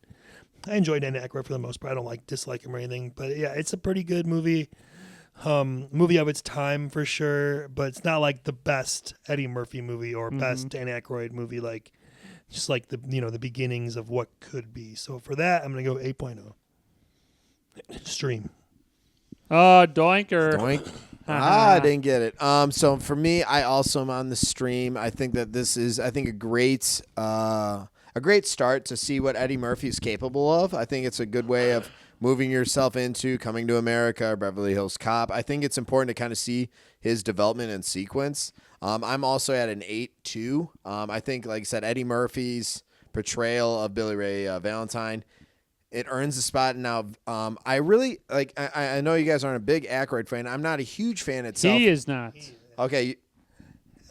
I enjoyed Dan Aykroyd for the most part. I don't dislike him or anything. But yeah, it's a pretty good movie. Movie of its time for sure. But it's not like the best Eddie Murphy movie or best Dan Aykroyd movie. Just like the the beginnings of what could be. So for that, I'm gonna go 8.0. Stream.
Doinker.
Doink. I didn't get it. So for me, I also am on the stream. I think that this is, a great start to see what Eddie Murphy is capable of. I think it's a good way of moving yourself into Coming to America or Beverly Hills Cop. I think it's important to kind of see his development and sequence. I'm also at an 8.2. I think, like I said, Eddie Murphy's portrayal of Billy Ray Valentine, it earns a spot. Now, I really I know you guys aren't a big Aykroyd fan. I'm not a huge fan itself.
He is not.
Okay.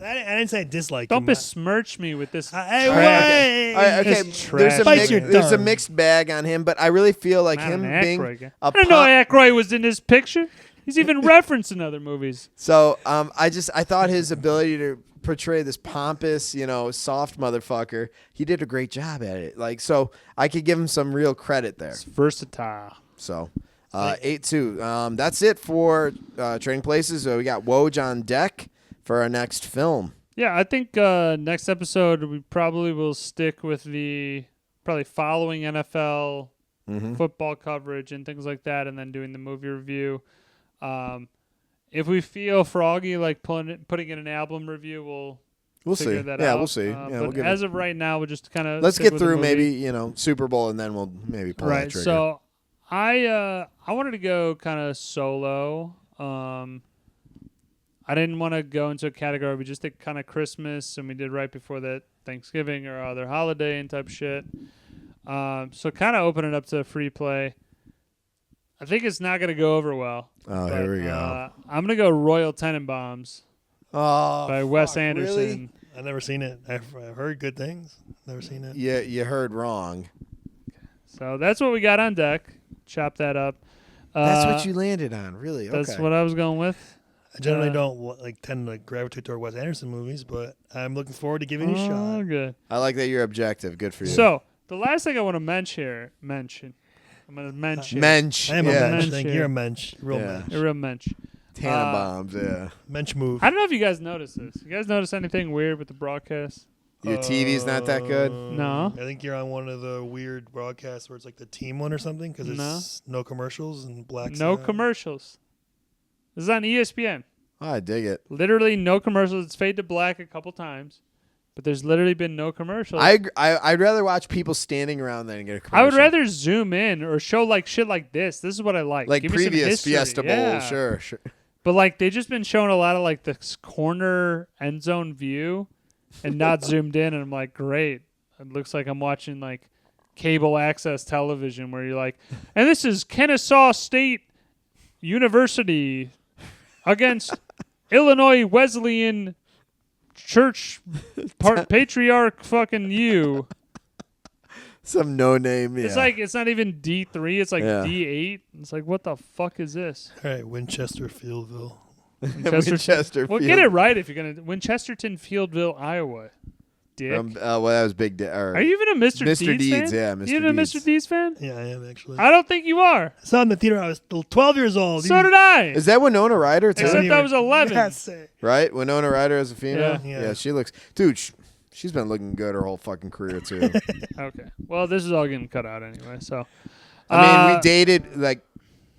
I didn't say I dislike
Don't
him.
besmirch me with this.
Hey,
Okay. All right, okay.
It's trash.
There's a mixed bag on him, but I really feel like
Not
him
an
being
Aykroyd guy.
a
I didn't know Aykroyd was in this picture. He's even referenced in other movies.
So I thought his ability to portray this pompous, soft motherfucker, he did a great job at it. So I could give him some real credit there.
It's versatile.
So 8.2. That's it for Trading Places. So we got Woj on deck for our next film.
Yeah, I think next episode we probably will stick with the following NFL football coverage and things like that, and then doing the movie review. If we feel froggy like putting in an album review, we'll
see.
figure that
Yeah,
out.
we'll see.
But as of right now, we'll just kind of
let's get through maybe Super Bowl, and then we'll maybe pull that trigger.
So I wanted to go kind of solo. I didn't want to go into a category. We just did kind of Christmas, and we did right before that Thanksgiving or other holiday and type shit. So kind of open it up to free play. I think it's not going to go over well.
Oh, here we go.
I'm going to go Royal Tenenbaums by Wes Anderson.
Really?
I've never seen it. I've heard good things. Never seen it.
Yeah, you heard wrong.
So that's what we got on deck. Chop that up.
That's what you landed on, really? Okay.
That's what I was going with.
I generally don't tend to gravitate toward Wes Anderson movies, but I'm looking forward to giving it a shot.
Oh, good.
I like that you're objective. Good for you.
So the last thing I want to mention. I'm going to mention.
Mensch.
I am a mensch.
Mensch,
You're a mensch. Real
Yeah.
mensch.
A real mensch.
Tannenbaums, yeah.
Mensch move.
I don't know if you guys noticed this. You guys notice anything weird with the broadcast?
Your TV's not that good?
No.
I think you're on one of the weird broadcasts where it's like the team one or something because it's no commercials and black.
No commercials. This is on ESPN.
Oh, I dig it.
Literally no commercials. It's fade to black a couple times, but there's literally been no commercials.
I'd rather watch people standing around than get a commercial.
I would rather zoom in or show like shit like this. This is what I like.
Like
Give me some
previous
history.
Fiesta
Yeah.
Bowl, sure.
But like they just been showing a lot of like this corner end zone view and not zoomed in, and I'm like, great. It looks like I'm watching like cable access television where you're like, and this is Kennesaw State University against Illinois Wesleyan Church Patriarch fucking U.
Some no name. Yeah.
It's like it's not even D3. It's like
Yeah.
D8. It's like, what the fuck is this?
All right, Winchester, Fieldville.
Winchester.
Well, get it right if you're gonna Winchesterton, Fieldville, Iowa. Dick.
Well, that was big.
Are you even a Mr.
Mr.
Deeds fan?
Yeah, Mr.
You even a
Deeds.
Mr. Deeds fan?
Yeah, I am actually.
I don't think you are.
I saw it in the theater. I was 12 years old.
So did I.
Is that Winona Ryder too?
Except I was 11.
Yes.
Right, Winona Ryder as a female.
Yeah.
She looks. Dude, she's been looking good her whole fucking career too.
Okay. Well, this is all getting cut out anyway. So.
I mean, we dated like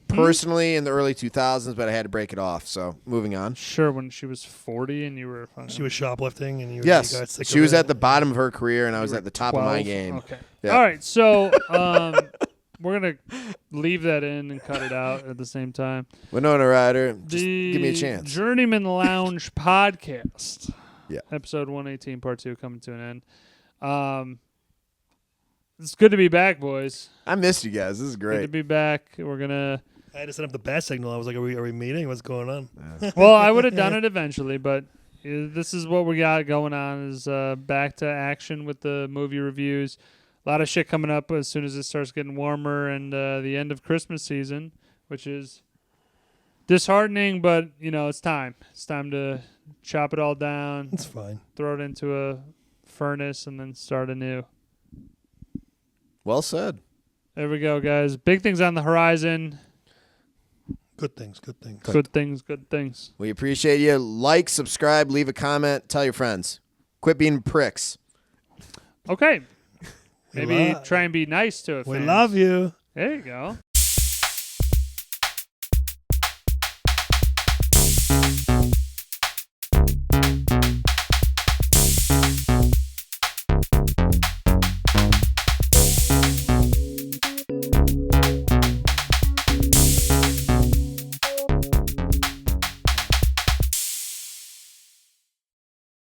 personally in the early 2000s, but I had to break it off. So moving on.
Sure, when she was 40 and you were fucking
She was shoplifting, and you got
Yes,
sick
she
of
was
it.
at the bottom of her career, and I was at the top of my
12.
game.
Okay.
Yeah.
All right. So we're gonna leave that in and cut it out at the same time.
Winona Ryder, just
The
give me a chance.
Journeymen Lounge podcast.
Yeah.
Episode 118, part 2, coming to an end. It's good to be back, boys.
I missed you guys. This is
Good to
great.
be back. We're gonna.
I had to set up the bat signal. I was like, are we meeting? What's going on?
Well, I would have done it eventually, but this is what we got going on. Is back to action with the movie reviews. A lot of shit coming up as soon as it starts getting warmer and the end of Christmas season, which is disheartening, but it's time. It's time to chop it all down,
It's fine.
throw it into a furnace, and then start anew.
Well said.
There we go, guys. Big things on the horizon.
Good things. Good things.
Good things. Good things.
We appreciate you. Like, subscribe, leave a comment, tell your friends. Quit being pricks.
Okay. Maybe
love-
try and be nice to it.
We love you.
There you go.